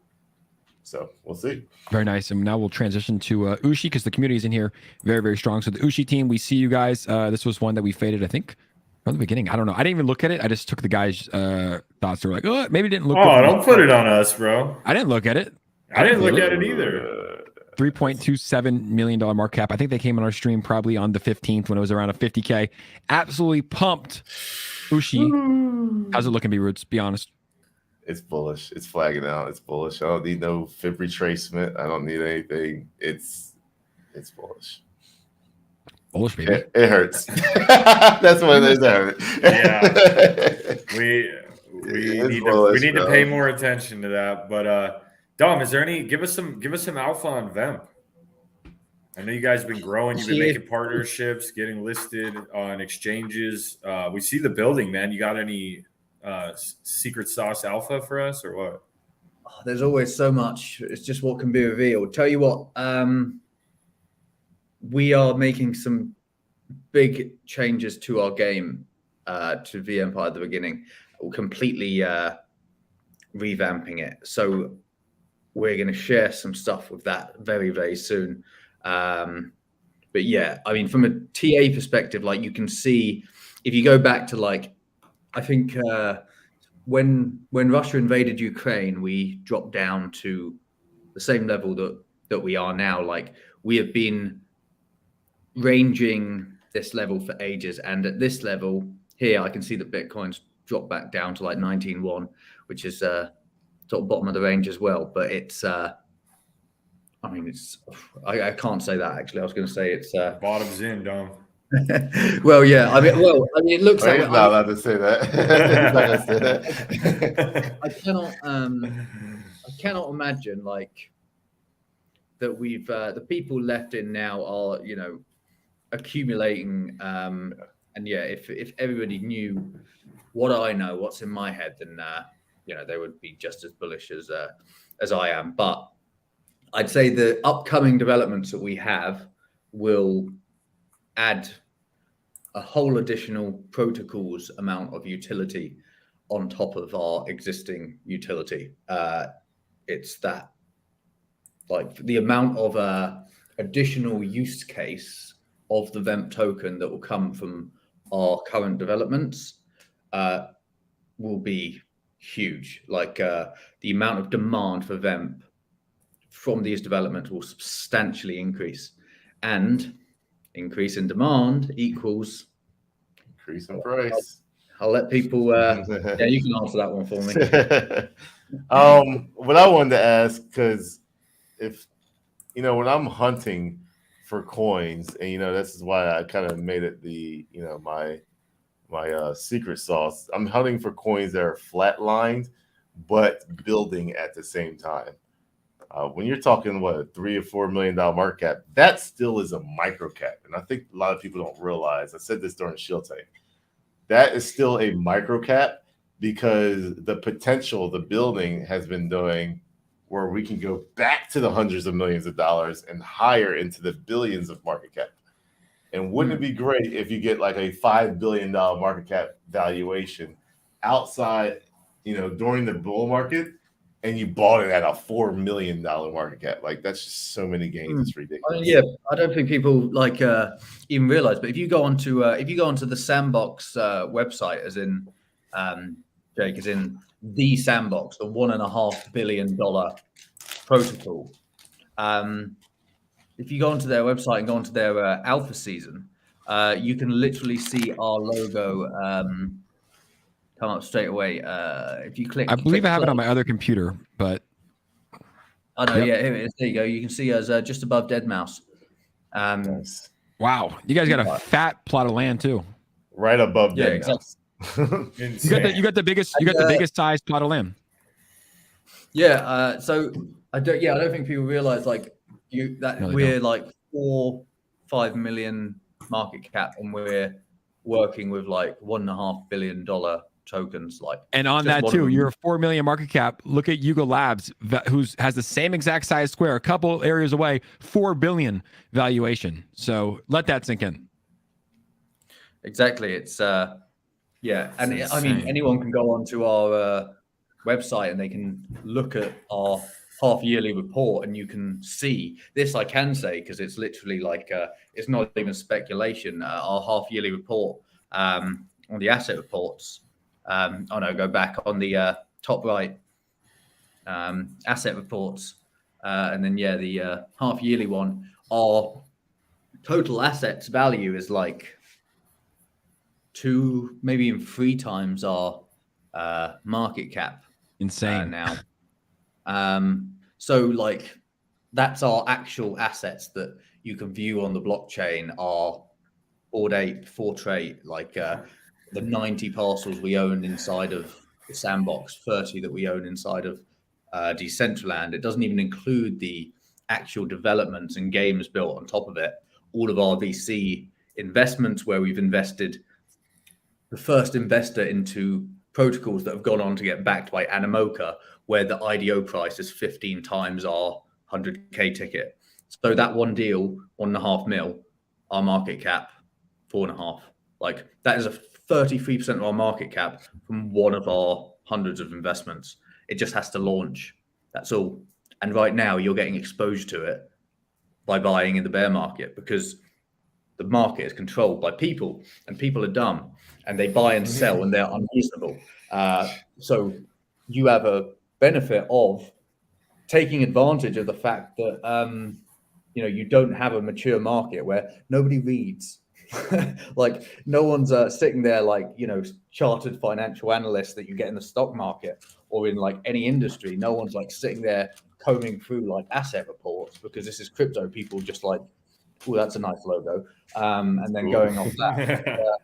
So we'll see. Very nice. And now we'll transition to 𝗖𝗓 because the community is in here very, very strong. So the 𝗖𝗓 team, we see you guys. This was one that we faded, I think, from the beginning. I don't know. I didn't even look at it. I just took the guys' thoughts. They were like, oh, maybe it didn't look good. Don't put it on us, bro. I didn't look at it. I didn't look at it either. $3.27 million market cap. I think they came on our stream probably on the 15th when it was around a 50K. Absolutely pumped. 𝗖𝗓, how's it looking, B-Roots? Be honest. It's bullish. It's flagging out. It's bullish. I don't need no fib retracement. I don't need anything. It's bullish. Bullish, baby. It hurts. That's what it is. Yeah. We need to pay more attention to that. But Dom, is there any? Give us some alpha on Vamp. I know you guys have been growing. You've been making partnerships, getting listed on exchanges. We see the building, man. You got any secret sauce alpha for us or what? Oh, there's always so much. It's just what can be revealed. Tell you what, we are making some big changes to our game, to Vempire at the beginning. We're completely revamping it. So we're going to share some stuff with that very, very soon. But yeah, I mean, from a TA perspective, like you can see, if you go back to like, I think when Russia invaded Ukraine, we dropped down to the same level that we are now. Like we have been ranging this level for ages, and at this level here, I can see that Bitcoin's dropped back down to like 19.1, which is sort of bottom of the range as well. But it's I mean, I can't say that actually. I was going to say it's bottoms in, Dom. Well, yeah. I mean, it looks like he's not allowed to say that. He's not going to say that. I cannot imagine like that we've the people left in now are accumulating. And yeah, if everybody knew what I know, what's in my head, then they would be just as bullish as I am. But I'd say the upcoming developments that we have will add a whole additional protocols amount of utility on top of our existing utility. It's that, like, the amount of additional use case of the Vamp token that will come from our current developments will be huge. Like the amount of demand for Vamp from these developments will substantially increase, and increase in demand equals increase in price. I'll let people yeah, you can answer that one for me. What I wanted to ask, because if when I'm hunting for coins, and this is why I kind of made it the my secret sauce, I'm hunting for coins that are flatlined but building at the same time. When you're talking what, a $3 or $4 million market cap, that still is a micro cap, and I think a lot of people don't realize. I said this during 𝗖𝗢𝗡𝗘𝗖𝗧. That is still a micro cap because the potential the building has been doing, where we can go back to the hundreds of millions of dollars and higher into the billions of market cap. And wouldn't it be great if you get like a $5 billion market cap valuation outside, during the bull market, and you bought it at a $4 million market cap? Like, that's just so many gains. It's ridiculous. Yeah, I don't think people even realize. But if you go onto the Sandbox website, as in Jake, as in the Sandbox, the $1.5 billion protocol. If you go onto their website and go onto their alpha season, you can literally see our logo come up straight away. If you click, I believe I have it play. on my other computer, but Oh no, yeah, here it is. There you go. You can see us just above Dead Mouse. Nice. Wow, you guys got a fat plot of land too. Right above Yeah, Dead exactly. Mouse. You got the biggest the biggest size plot of land. Yeah. So I don't think people realize like we're like 4-5 million market cap, and we're working with like $1.5 billion tokens. Like, and on that too, you're a 4 million market cap. Look at Yuga Labs, has the same exact size square, a couple areas away, 4 billion valuation. So let that sink in. Exactly. It's yeah, and I mean anyone can go onto our website and they can look at our half-yearly report, and you can see this. I can say because it's literally like it's not even speculation. Our half-yearly report on the asset reports. Go back on the top right, asset reports, and then the half-yearly one. Our total assets value is like 2, maybe even 3 times our market cap. Insane now. So like that's our actual assets that you can view on the blockchain. Our Bored Ape, Fortrait, like the 90 parcels we own inside of the Sandbox, 30 that we own inside of Decentraland. It doesn't even include the actual developments and games built on top of it. All of our VC investments, where we've invested the first investor into protocols that have gone on to get backed by Animoca, where the IDO price is 15 times our 100K ticket. So that one deal, 1.5 mil, our market cap, 4.5. Like that is a 33% of our market cap from one of our hundreds of investments. It just has to launch. That's all. And right now you're getting exposure to it by buying in the bear market, because the market is controlled by people, and people are dumb, and they buy and sell, and they're unreasonable. So you have a benefit of taking advantage of the fact that you don't have a mature market where nobody reads. Like no one's sitting there like chartered financial analysts that you get in the stock market or in like any industry. No one's like sitting there combing through like asset reports, because this is crypto. People just like, oh, that's a nice logo, and then going off that.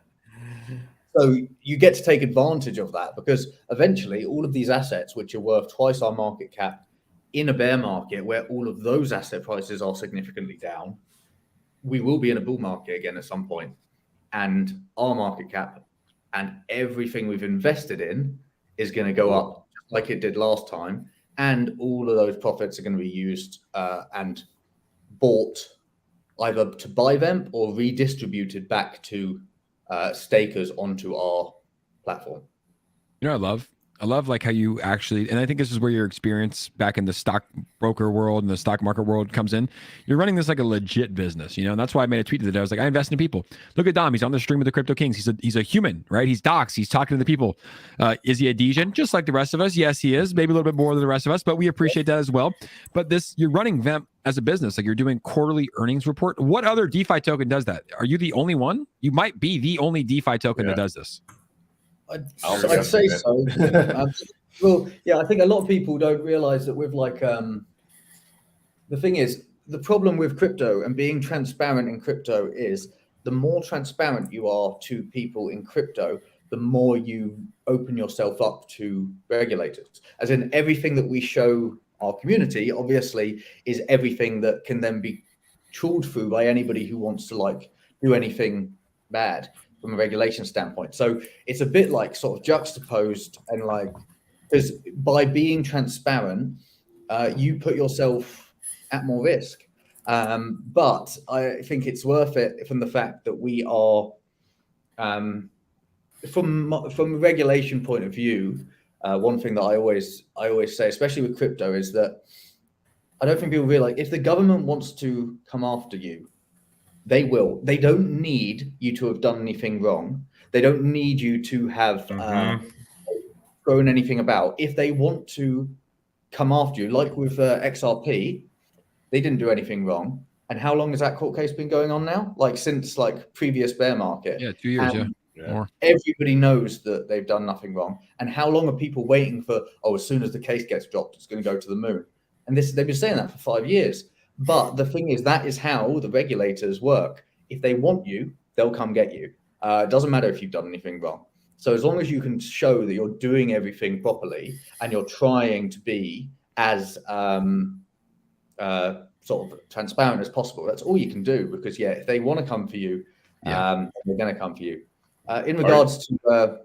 So you get to take advantage of that, because eventually all of these assets, which are worth twice our market cap in a bear market where all of those asset prices are significantly down, we will be in a bull market again at some point, and our market cap and everything we've invested in is going to go up like it did last time, and all of those profits are going to be used and bought either to buy Vamp or redistributed back to stakers onto our platform. I love like how you actually, and I think this is where your experience back in the stockbroker world and the stock market world comes in. You're running this like a legit business, and that's why I made a tweet the other day. I was like, I invest in people. Look at Dom. He's on the stream with the Crypto Kings. He's a human, right? He's docs. He's talking to the people. Is he a Degen? Just like the rest of us? Yes, he is. Maybe a little bit more than the rest of us, but we appreciate that as well. But you're running Vamp as a business. Like you're doing quarterly earnings report. What other DeFi token does that? Are you the only one? You might be the only DeFi token that does this. I'd say so. Well, yeah, I think a lot of people don't realize that with like the thing is, the problem with crypto and being transparent in crypto is the more transparent you are to people in crypto, the more you open yourself up to regulators. As in, everything that we show our community obviously is everything that can then be trawled through by anybody who wants to like do anything bad from a regulation standpoint. So it's a bit like sort of juxtaposed, and like, because by being transparent, you put yourself at more risk. But I think it's worth it from the fact that we are, from a regulation point of view, one thing that I always say, especially with crypto, is that I don't think people realize if the government wants to come after you, they will. They don't need you to have done anything wrong. They don't need you to have thrown anything about. If they want to come after you, like with XRP, they didn't do anything wrong. And how long has that court case been going on now? Like since like previous bear market. Yeah, 2 years. More. Everybody knows that they've done nothing wrong. And how long are people waiting for, as soon as the case gets dropped, it's going to go to the moon? And they've been saying that for 5 years. But the thing is, that is how the regulators work. If they want you, they'll come get you. It doesn't matter if you've done anything wrong. So as long as you can show that you're doing everything properly and you're trying to be as sort of transparent as possible, that's all you can do. Because if they want to come for you, they're going to come for you. In regards to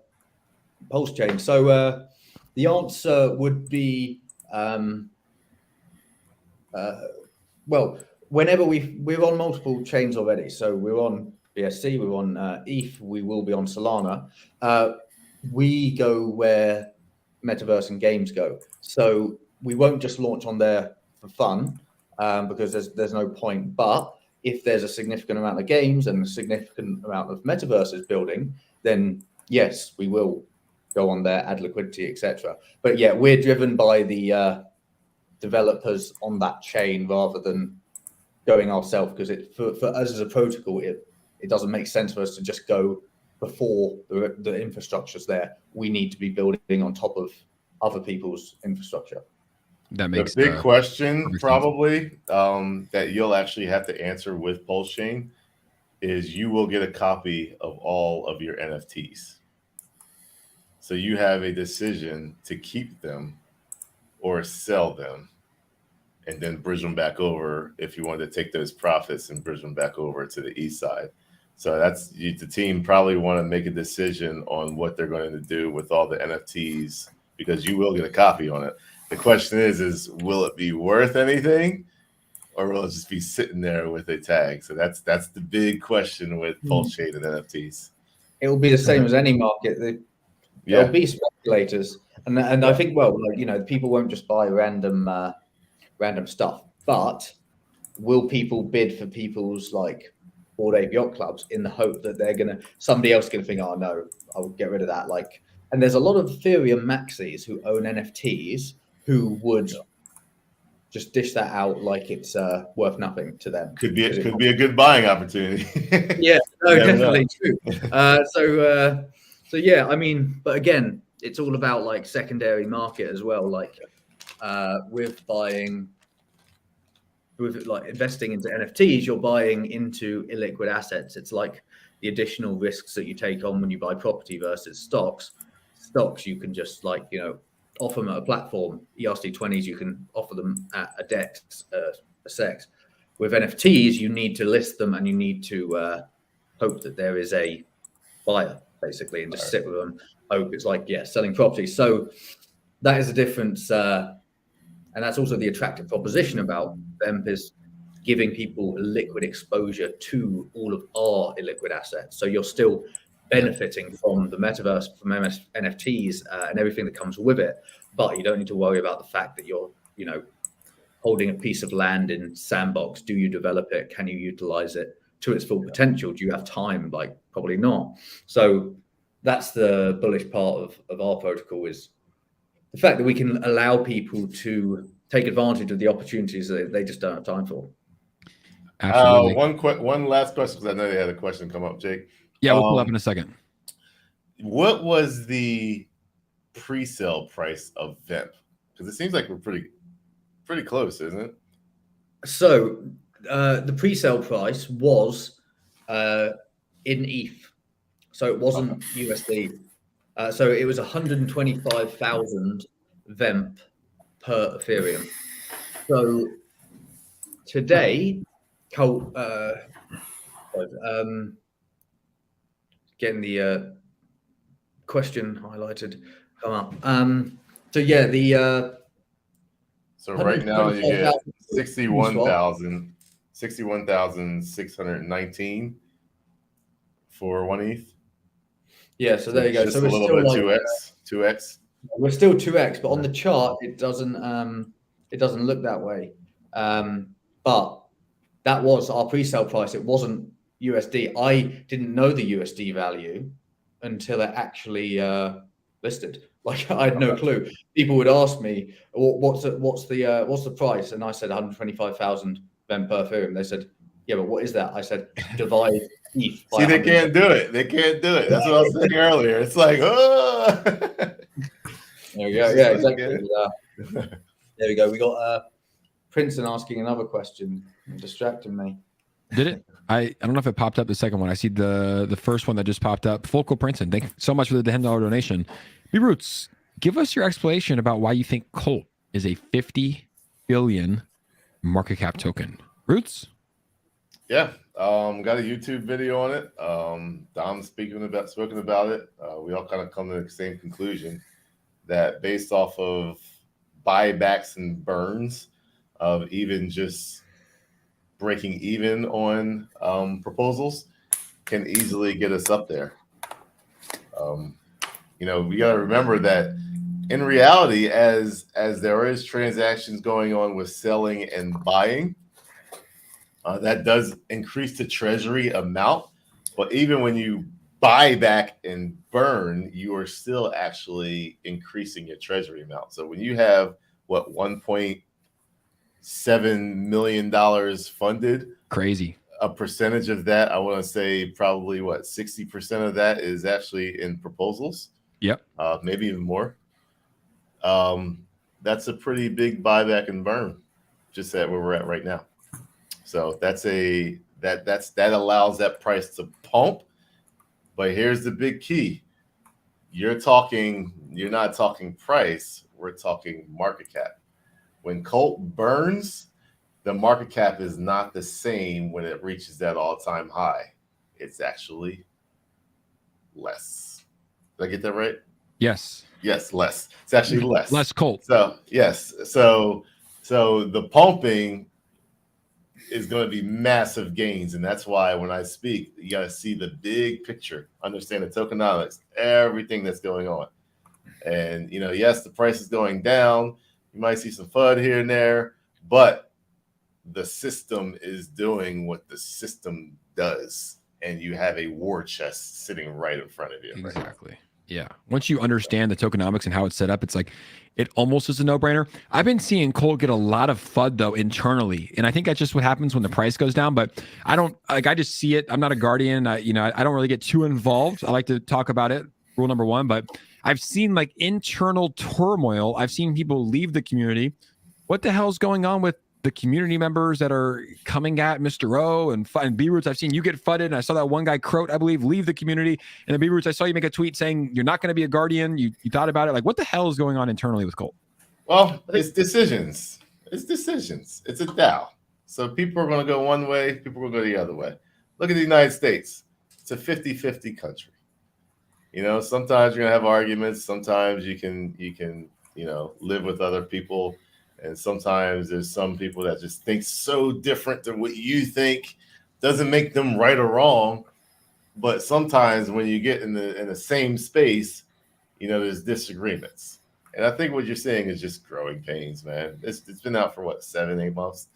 pulse chain, so the answer would be well, whenever we're on multiple chains already. So we're on BSC, we're on ETH, we will be on Solana. We go where metaverse and games go. So we won't just launch on there for fun because there's no point. But if there's a significant amount of games and a significant amount of metaverses building, then yes, we will go on there, add liquidity, etc. But we're driven by the developers on that chain rather than going ourselves, because for us as a protocol, it doesn't make sense for us to just go before the infrastructure's there. We need to be building on top of other people's infrastructure. That makes the big question probably that you'll actually have to answer with Pulse Chain is you will get a copy of all of your NFTs. So you have a decision to keep them or sell them and then bridge them back over if you want to take those profits and bridge them back over to the east side. So the team probably want to make a decision on what they're going to do with all the NFTs, because you will get a copy on it. The question is will it be worth anything, or will it just be sitting there with a tag? So that's the big question with Pulse Chain and NFTs. It will be the same as any market. There'll be speculators, and I think people won't just buy random stuff, but will people bid for people's Bored Ape Yacht Clubs in the hope that somebody else gonna think, oh no, I'll get rid of that. And there's a lot of Ethereum maxis who own NFTs who would just dish that out like it's worth nothing to them. Could be a good buying opportunity. Definitely true. So I mean, but again, it's all about secondary market as well. With investing into NFTs, you're buying into illiquid assets. It's like the additional risks that you take on when you buy property versus stocks. Stocks, you can just offer them at a platform. ERC20s, you can offer them at a DEX, a SEX. With NFTs, you need to list them and you need to hope that there is a buyer, basically, and just sit with them. Hope it's selling property. So that is the difference. And that's also the attractive proposition about Vamp, is giving people liquid exposure to all of our illiquid assets. So you're still benefiting from the metaverse, from NFTs and everything that comes with it. But you don't need to worry about the fact that you're, holding a piece of land in Sandbox. Do you develop it? Can you utilize it to its full potential? Do you have time? Probably not. So that's the bullish part of our protocol, is the fact that we can allow people to take advantage of the opportunities that they just don't have time for. Absolutely. One last question, because I know they had a question come up, Jake. Yeah, we'll pull up in a second. What was the pre-sale price of Vamp? Because it seems like we're pretty close, isn't it? So the pre-sale price was in ETH, so it wasn't USD. So it was 125,000 Vamp per Ethereum. So today, getting the question highlighted come up. So right now you get 61,619 for 1 ETH. Yeah, so there you go. Just so a little bit of 2x. We're still 2x, but on the chart it doesn't look that way. But that was our pre-sale price. It wasn't USD. I didn't know the USD value until it actually listed. I had no clue. People would ask me, "What's the price?" And I said 125,000 Vamp per Ethereum. They said, "Yeah, but what is that?" I said, "Divide ETH. See, they can't do it. They can't do it. That's what I was saying earlier. It's like, oh. There we go. Yeah, exactly. There we go. We got Princeton asking another question, distracting me. Did it? I don't know if it popped up the second one. I see the first one that just popped up. Focal Princeton, thank you so much for the $10 donation. B-Roots, give us your explanation about why you think Colt is a 50 billion market cap token. Roots? Yeah, got a YouTube video on it. Dom's spoken about it. We all kind of come to the same conclusion that based off of buybacks and burns of even just breaking even on proposals can easily get us up there. You know, we got to remember that in reality, as there is transactions going on with selling and buying, that does increase the treasury amount. But even when you buy back and burn, you are still actually increasing your treasury amount. So when you have what $1.7 million funded, crazy. A percentage of that, I want to say probably what 60% of that is actually in proposals. Yep. Maybe even more. That's a pretty big buyback and burn, just at where we're at right now. So that allows that price to pump. But here's the big key. You're not talking price, we're talking market cap. When Colt burns, the market cap is not the same when it reaches that all-time high. It's actually less. Did I get that right? Yes. Yes, less. It's actually less. Less Colt. So yes. So the pumping is going to be massive gains, and that's why when I speak, you got to see the big picture, understand the tokenomics, everything that's going on. And yes, the price is going down. You might see some FUD here and there, but the system is doing what the system does, and you have a war chest sitting right in front of you. Exactly. Right. Yeah. Once you understand the tokenomics and how it's set up, it's like it almost is a no-brainer. I've been seeing Colt get a lot of FUD though internally, and I think that's just what happens when the price goes down. But I don't like. I just see it. I'm not a guardian. I don't really get too involved. I like to talk about it. Rule number one. But I've seen like internal turmoil. I've seen people leave the community. What the hell's going on with the community members that are coming at Mr. O and B-Roots? I've seen you get fudded, and I saw that one guy, Croat, I believe, leave the community. And then B-Roots, I saw you make a tweet saying you're not going to be a guardian. You thought about it. Like, what the hell is going on internally with Colt? Well, it's decisions. It's decisions. It's a DAO. So people are going to go one way, people are going to go the other way. Look at the United States. It's a 50-50 country. Sometimes you're going to have arguments. Sometimes you can live with other people. And sometimes there's some people that just think so different than what you think. Doesn't make them right or wrong. But sometimes when you get in the same space, there's disagreements. And I think what you're seeing is just growing pains, man. It's been out for what, 7-8 months?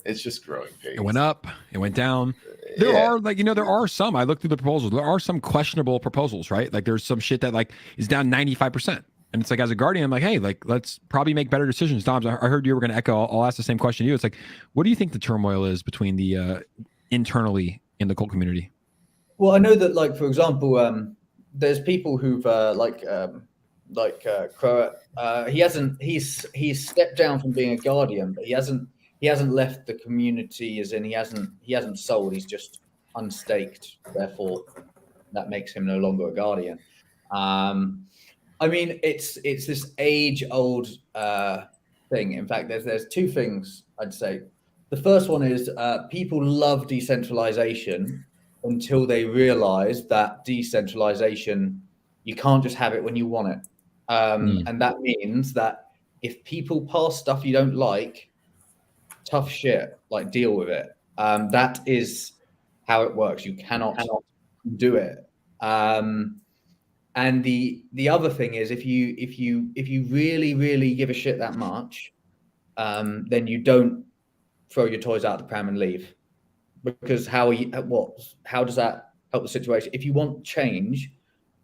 It's just growing pains. It went up, it went down. There are some, I looked through the proposals. There are some questionable proposals, right? Like there's some shit that like is down 95%. And it's like, as a guardian, I'm like, hey, like, let's probably make better decisions. Doms, I heard you were going to echo. I'll ask the same question to you. It's like, what do you think the turmoil is between the internally in the Colt community? Well, I know that, like, for example, there's people who've Croat. He's stepped down from being a guardian, but he hasn't left the community, as in he hasn't sold. He's just unstaked. Therefore, that makes him no longer a guardian. I mean, it's this age-old thing. In fact, there's two things I'd say. The first one is people love decentralization until they realize that decentralization, you can't just have it when you want it. And that means that if people pass stuff you don't like, tough shit, like deal with it. That is how it works. You cannot do it. And the other thing is, if you really, really give a shit that much, then you don't throw your toys out the pram and leave. Because how does that help the situation? If you want change,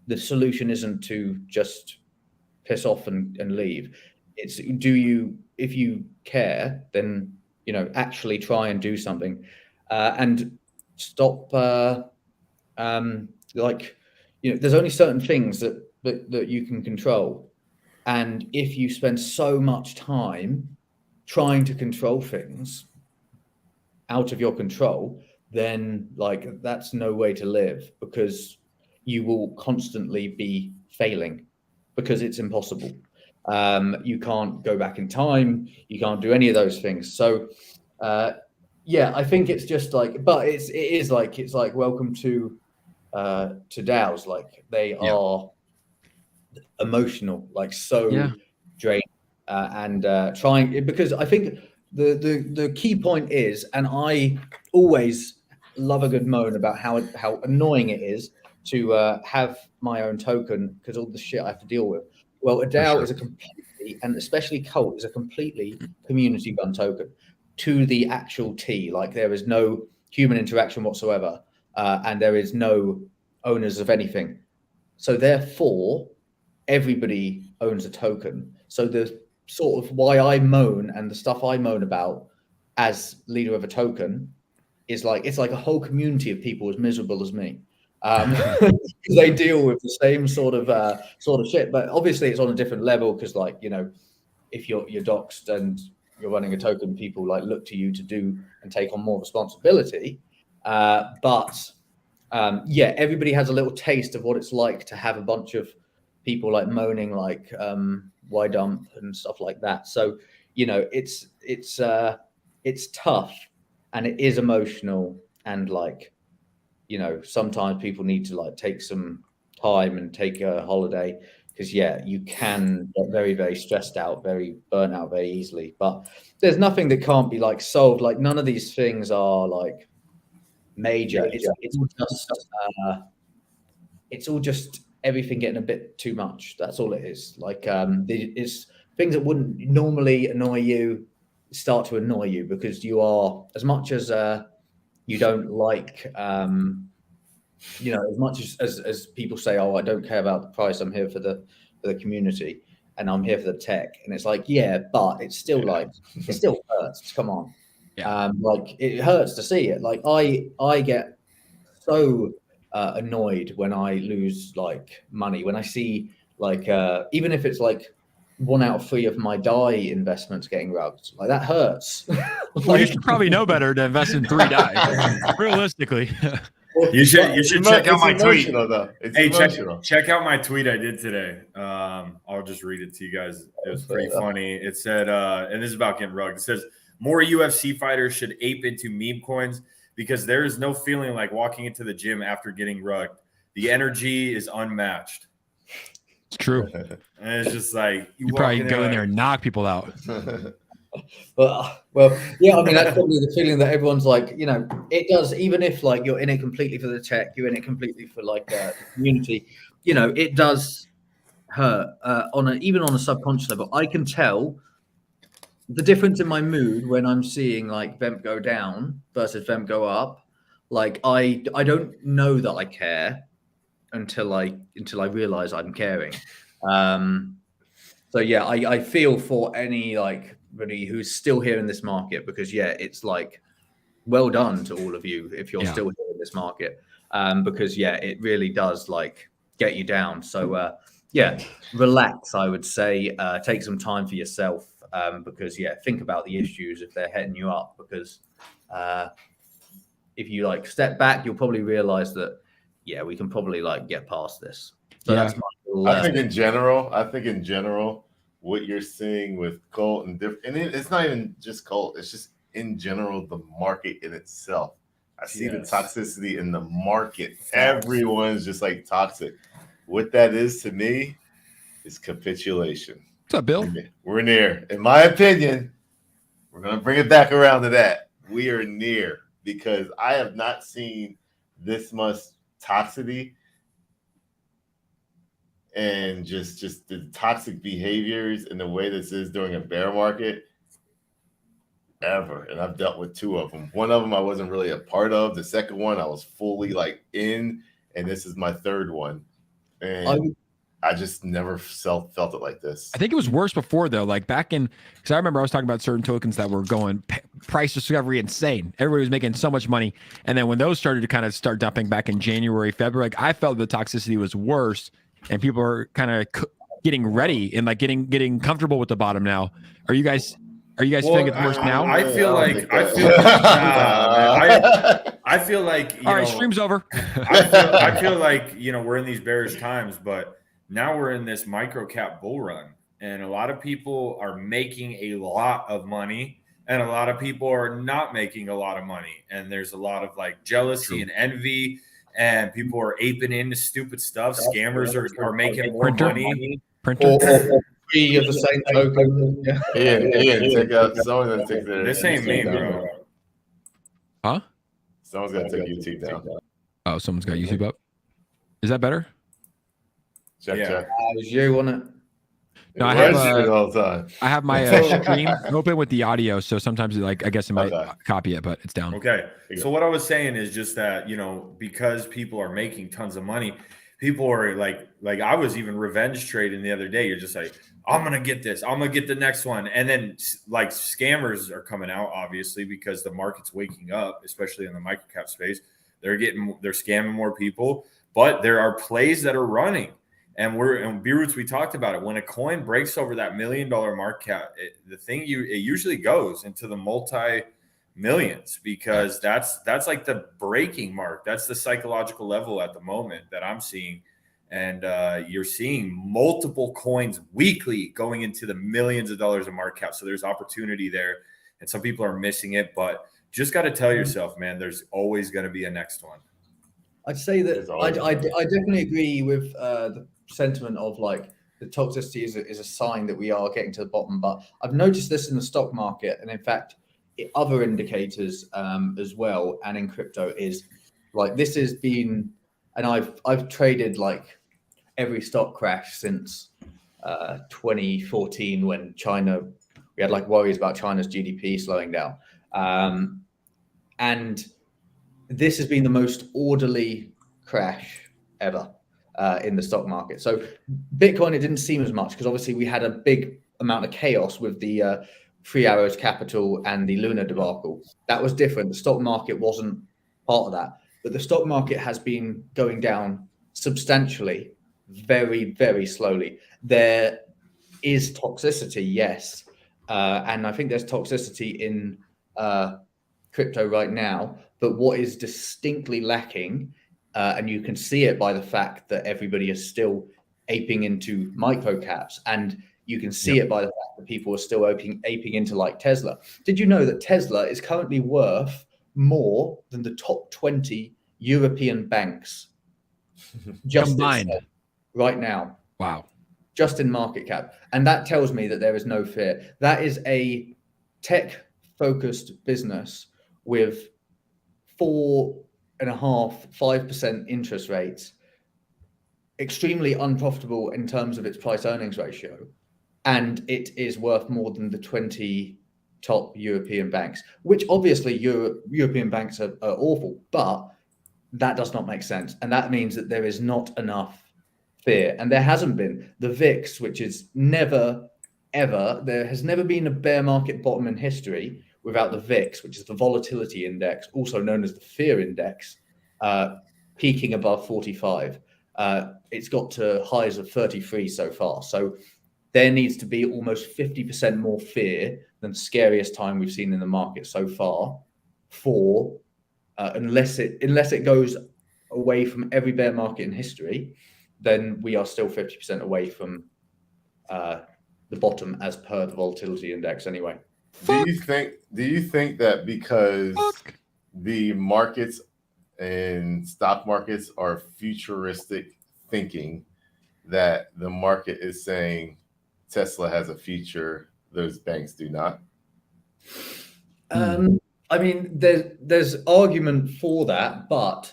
the solution isn't to just piss off and leave. It's if you care, then actually try and do something, and stop like, there's only certain things that you can control. And if you spend so much time trying to control things out of your control, then like that's no way to live, because you will constantly be failing because it's impossible. You can't go back in time. You can't do any of those things. So, yeah, I think it's just like, but it's like welcome to DAOs. Like they are emotional, like so drained, and trying, because I think the key point is, and I always love a good moan about how annoying it is to have my own token because all the shit I have to deal with. Well, a DAO is a completely, and especially Cult, is a completely community run token to the actual T. Like there is no human interaction whatsoever, and there is no owners of anything. So therefore, everybody owns a token. So the sort of why I moan and the stuff I moan about as leader of a token is like, it's like a whole community of people as miserable as me. They deal with the same sort of shit, but obviously it's on a different level because, like, if you're doxed and you're running a token, people like look to you to do and take on more responsibility. But everybody has a little taste of what it's like to have a bunch of people like moaning like why dump and stuff like that. So it's tough and it is emotional, and like sometimes people need to like take some time and take a holiday, because you can get very, very stressed out, very burnt out very easily. But there's nothing that can't be like solved. Like none of these things are like major. It's all just everything getting a bit too much. That's all it is. Like it's things that wouldn't normally annoy you start to annoy you, because you are, as much as you don't like as much as people say, oh, I don't care about the price, I'm here for the community and I'm here for the tech, and it's like, but it's still like it still hurts. Come on. Like it hurts to see it. Like I get so annoyed when I lose like money, when I see like even if it's like 1 out of 3 of my DAI investments getting rugged, like that hurts. Well, you should probably know better to invest in 3 DAI, realistically. You should check out my tweet. Hey, check out my tweet I did today. I'll just read it to you guys. It was pretty funny. It said, and this is about getting rugged. It says, more UFC fighters should ape into meme coins because there is no feeling like walking into the gym after getting rugged. The energy is unmatched. It's true. And it's just like you probably go in there and knock people out. Well, yeah, I mean, that's probably the feeling that everyone's like, it does, even if like you're in it completely for the tech, you're in it completely for like the community, it does hurt even on a subconscious level. I can tell the difference in my mood when I'm seeing like Vamp go down versus Vamp go up. Like I don't know that I care until I realize I'm caring. So yeah, I feel for anybody who's still here in this market, because it's like, well done to all of you if you're still here in this market, because it really does like get you down. So relax, I would say. Take some time for yourself, because think about the issues if they're hitting you up, because if you like step back, you'll probably realize that we can probably like get past this. So that's my little, I think in general, what you're seeing with Cult and it's not even just Cult, it's just in general the market in itself. I see the toxicity in the market. Everyone's just like toxic. What that is to me is capitulation. What's up, Bill? We're near. In my opinion, we're gonna bring it back around to that. We are near, because I have not seen this much toxicity and just the toxic behaviors and the way this is during a bear market ever. And I've dealt with 2 of them. One of them I wasn't really a part of. The second one I was fully like in, and this is my 3rd one. And I just never felt it like this. I think it was worse before though. Like back in, because I remember I was talking about certain tokens that were going price discovery insane. Everybody was making so much money, and then when those started to kind of start dumping back in January, February, like I felt the toxicity was worse, and people are kind of getting ready and like getting comfortable with the bottom now. Are you guys feeling it's worse now? I feel like all right, stream's over. I feel like we're in these bearish times, but now we're in this micro cap bull run, and a lot of people are making a lot of money, and a lot of people are not making a lot of money, and there's a lot of like jealousy and envy, and people are aping into stupid stuff. Scammers are making more money. Printer. Or three of the same token. Ian, take out. Someone's gonna take their. This ain't me, bro. Huh? Someone's gonna take YouTube down. Oh, someone's got YouTube up. Is that better? Check. Was you on it? No, I have all the time. I have my stream open with the audio, so sometimes like I guess it might copy it, but it's down. Okay. So what I was saying is just that, because people are making tons of money, people are like I was even revenge trading the other day. You're just like, I'm going to get this. I'm going to get the next one. And then like scammers are coming out, obviously, because the market's waking up, especially in the microcap space. They're scamming more people, but there are plays that are running. And B-Roots, we talked about it. When a coin breaks over that $1 million market cap, it usually goes into the multi-millions, because that's like the breaking mark. That's the psychological level at the moment that I'm seeing. And you're seeing multiple coins weekly going into the millions of dollars of market cap. So there's opportunity there, and some people are missing it. But just got to tell yourself, man, there's always going to be a next one. I'd say that I definitely agree with the sentiment of like the toxicity is a sign that we are getting to the bottom. But I've noticed this in the stock market, and in fact, other indicators as well, and in crypto is like this has been, and I've traded like every stock crash since 2014 when we had like worries about China's GDP slowing down, and this has been the most orderly crash ever in the stock market. So Bitcoin, it didn't seem as much because obviously we had a big amount of chaos with the 3 Arrows Capital and the Luna debacle. That was different. The stock market wasn't part of that, but the stock market has been going down substantially, very, very slowly. There is toxicity, yes. And I think there's toxicity in crypto right now, but what is distinctly lacking, and you can see it by the fact that everybody is still aping into micro caps, and you can see it by the fact that people are still aping into like Tesla. Did you know that Tesla is currently worth more than the top 20 European banks just combined right now? Wow. Just in market cap. And that tells me that there is no fear. That is a tech focused business with 4.5-5% interest rates, extremely unprofitable in terms of its price earnings ratio, and it is worth more than the 20 top European banks, which obviously European banks are awful, but that does not make sense. And that means that there is not enough fear, and there hasn't been. The VIX, which is there has never been a bear market bottom in history without the VIX, which is the volatility index, also known as the fear index, peaking above 45. It's got to highs of 33 so far. So there needs to be almost 50% more fear than the scariest time we've seen in the market so far unless it goes away from every bear market in history, then we are still 50% away from the bottom as per the volatility index anyway. Do you think that because the markets and stock markets are futuristic thinking, that the market is saying Tesla has a future, those banks do not? I mean, there's argument for that, but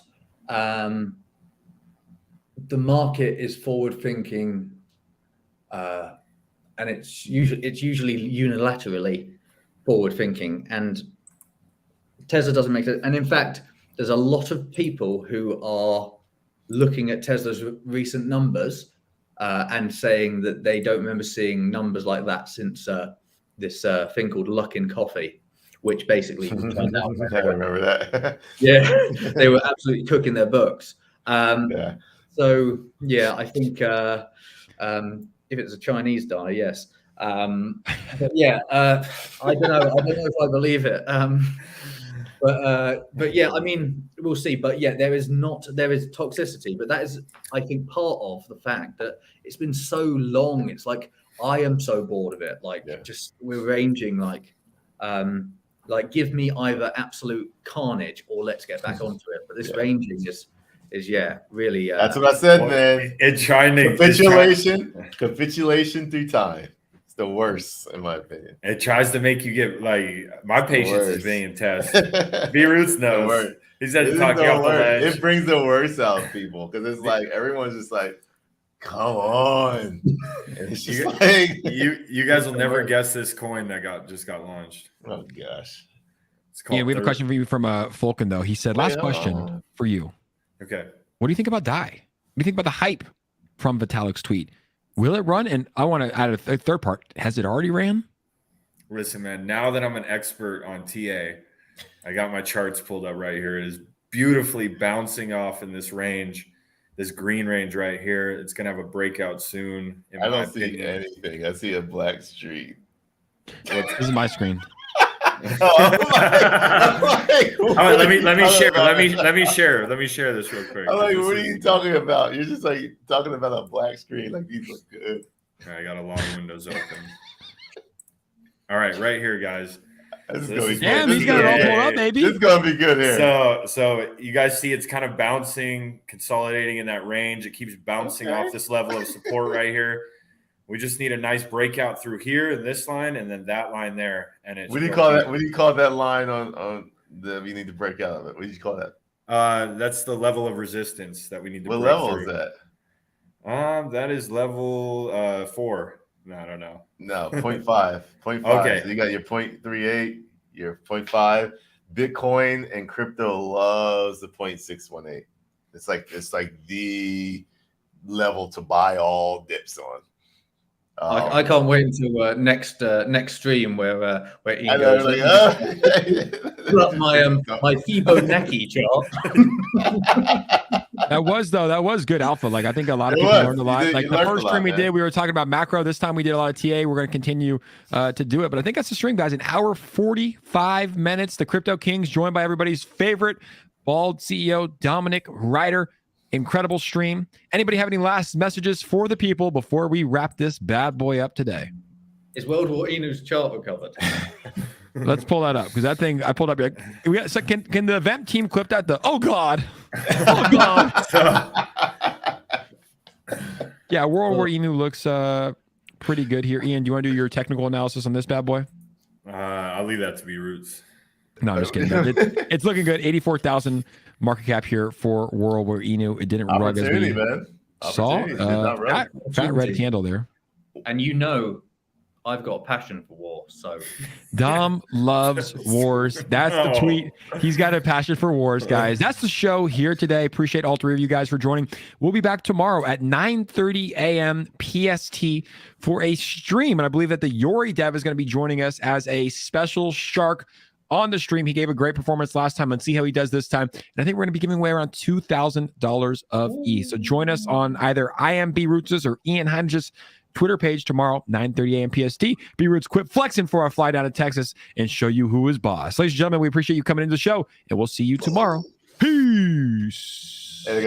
the market is forward thinking, and it's usually unilaterally forward thinking, and Tesla doesn't make it. And in fact, there's a lot of people who are looking at Tesla's recent numbers and saying that they don't remember seeing numbers like that since this thing called Luck in Coffee, which basically turned out. I remember that. Yeah, they were absolutely cooking their books. Yeah. So yeah, I think if it's a Chinese die, yes. But yeah, I don't know. I don't know if I believe it. But yeah, I mean, we'll see. But yeah, there is toxicity, but that is, I think, part of the fact that it's been so long. It's like I am so bored of it. Like, just we're ranging like give me either absolute carnage or let's get back onto it. But this ranging is really. That's what I said, man. It's trying to capitulation through time. It's the worst, in my opinion. It tries to make you get like my patience is being tested. B-Roots knows. He said to talk you off the ledge. It brings the worst out of people because it's like everyone's just like, come on. And it's just like you guys will never guess this coin that just got launched. Oh gosh. It's called we have a question for you from Fulkin though. He said, last question for you. Okay. What do you think about DAI? What do you think about the hype from Vitalik's tweet? Will it run? And I want to add a third part. Has it already ran? Listen, man, now that I'm an expert on TA, I got my charts pulled up right here. It is beautifully bouncing off in this range, this green range right here. It's going to have a breakout soon. I don't see anything. I see a black streak. This is my screen. Let me share this real quick. I'm like, what are you talking about? You're just like talking about a black screen. Like, these look good. I got a lot of windows open. All right, right here, guys. He's got it all pulled up, baby. This is gonna be good here. So you guys see it's kind of bouncing, consolidating in that range. It keeps bouncing off this level of support right here. We just need a nice breakout through here in this line and then that line there. And it's what do you call that? What do you call that line on the you need to break out of it? What do you call that? That's the level of resistance that we need to break level through. Is that? That is level 4. No, I don't know. No, 0.5. 0.5. Okay. So you got your 0.38, your 0.5. Bitcoin and crypto loves the 0.618. It's like the level to buy all dips on. I can't wait until next stream where Ian goes. Like, pull up my Fibonacci chart. That was good alpha. Like I think a lot of people learned a lot. Like the first stream we did, we were talking about macro. This time we did a lot of TA. We're going to continue to do it. But I think that's the stream, guys. An hour 45 minutes. The Crypto Kings, joined by everybody's favorite bald CEO Dominic Ryder. Incredible stream. Anybody have any last messages for the people before we wrap this bad boy up today? Is World War Inu's chart recovered? Let's pull that up because that thing I pulled up. So can the Vamp team clip that? Oh God! Oh God! Yeah, World War Inu looks pretty good here. Ian, do you want to do your technical analysis on this bad boy? I'll leave that to be Roots. No, I'm just kidding. It's looking good. 84,000 market cap here for World War Inu. It didn't rug as we saw. Fat red candle there. And I've got a passion for war. So Dom loves wars. That's the tweet. He's got a passion for wars, guys. That's the show here today. Appreciate all three of you guys for joining. We'll be back tomorrow at 9:30 a.m. PST for a stream. And I believe that the Yuri dev is going to be joining us as a special shark on the stream. He gave a great performance last time. Let's see how he does this time. And I think we're going to be giving away around $2,000 of E. So join us on either B-Roots' or Ian Heinrich's Twitter page tomorrow, 9:30 a.m. PST. B-Roots quit flexing for our fly down to Texas and show you who is boss. Ladies and gentlemen, we appreciate you coming into the show, and we'll see you tomorrow. Peace.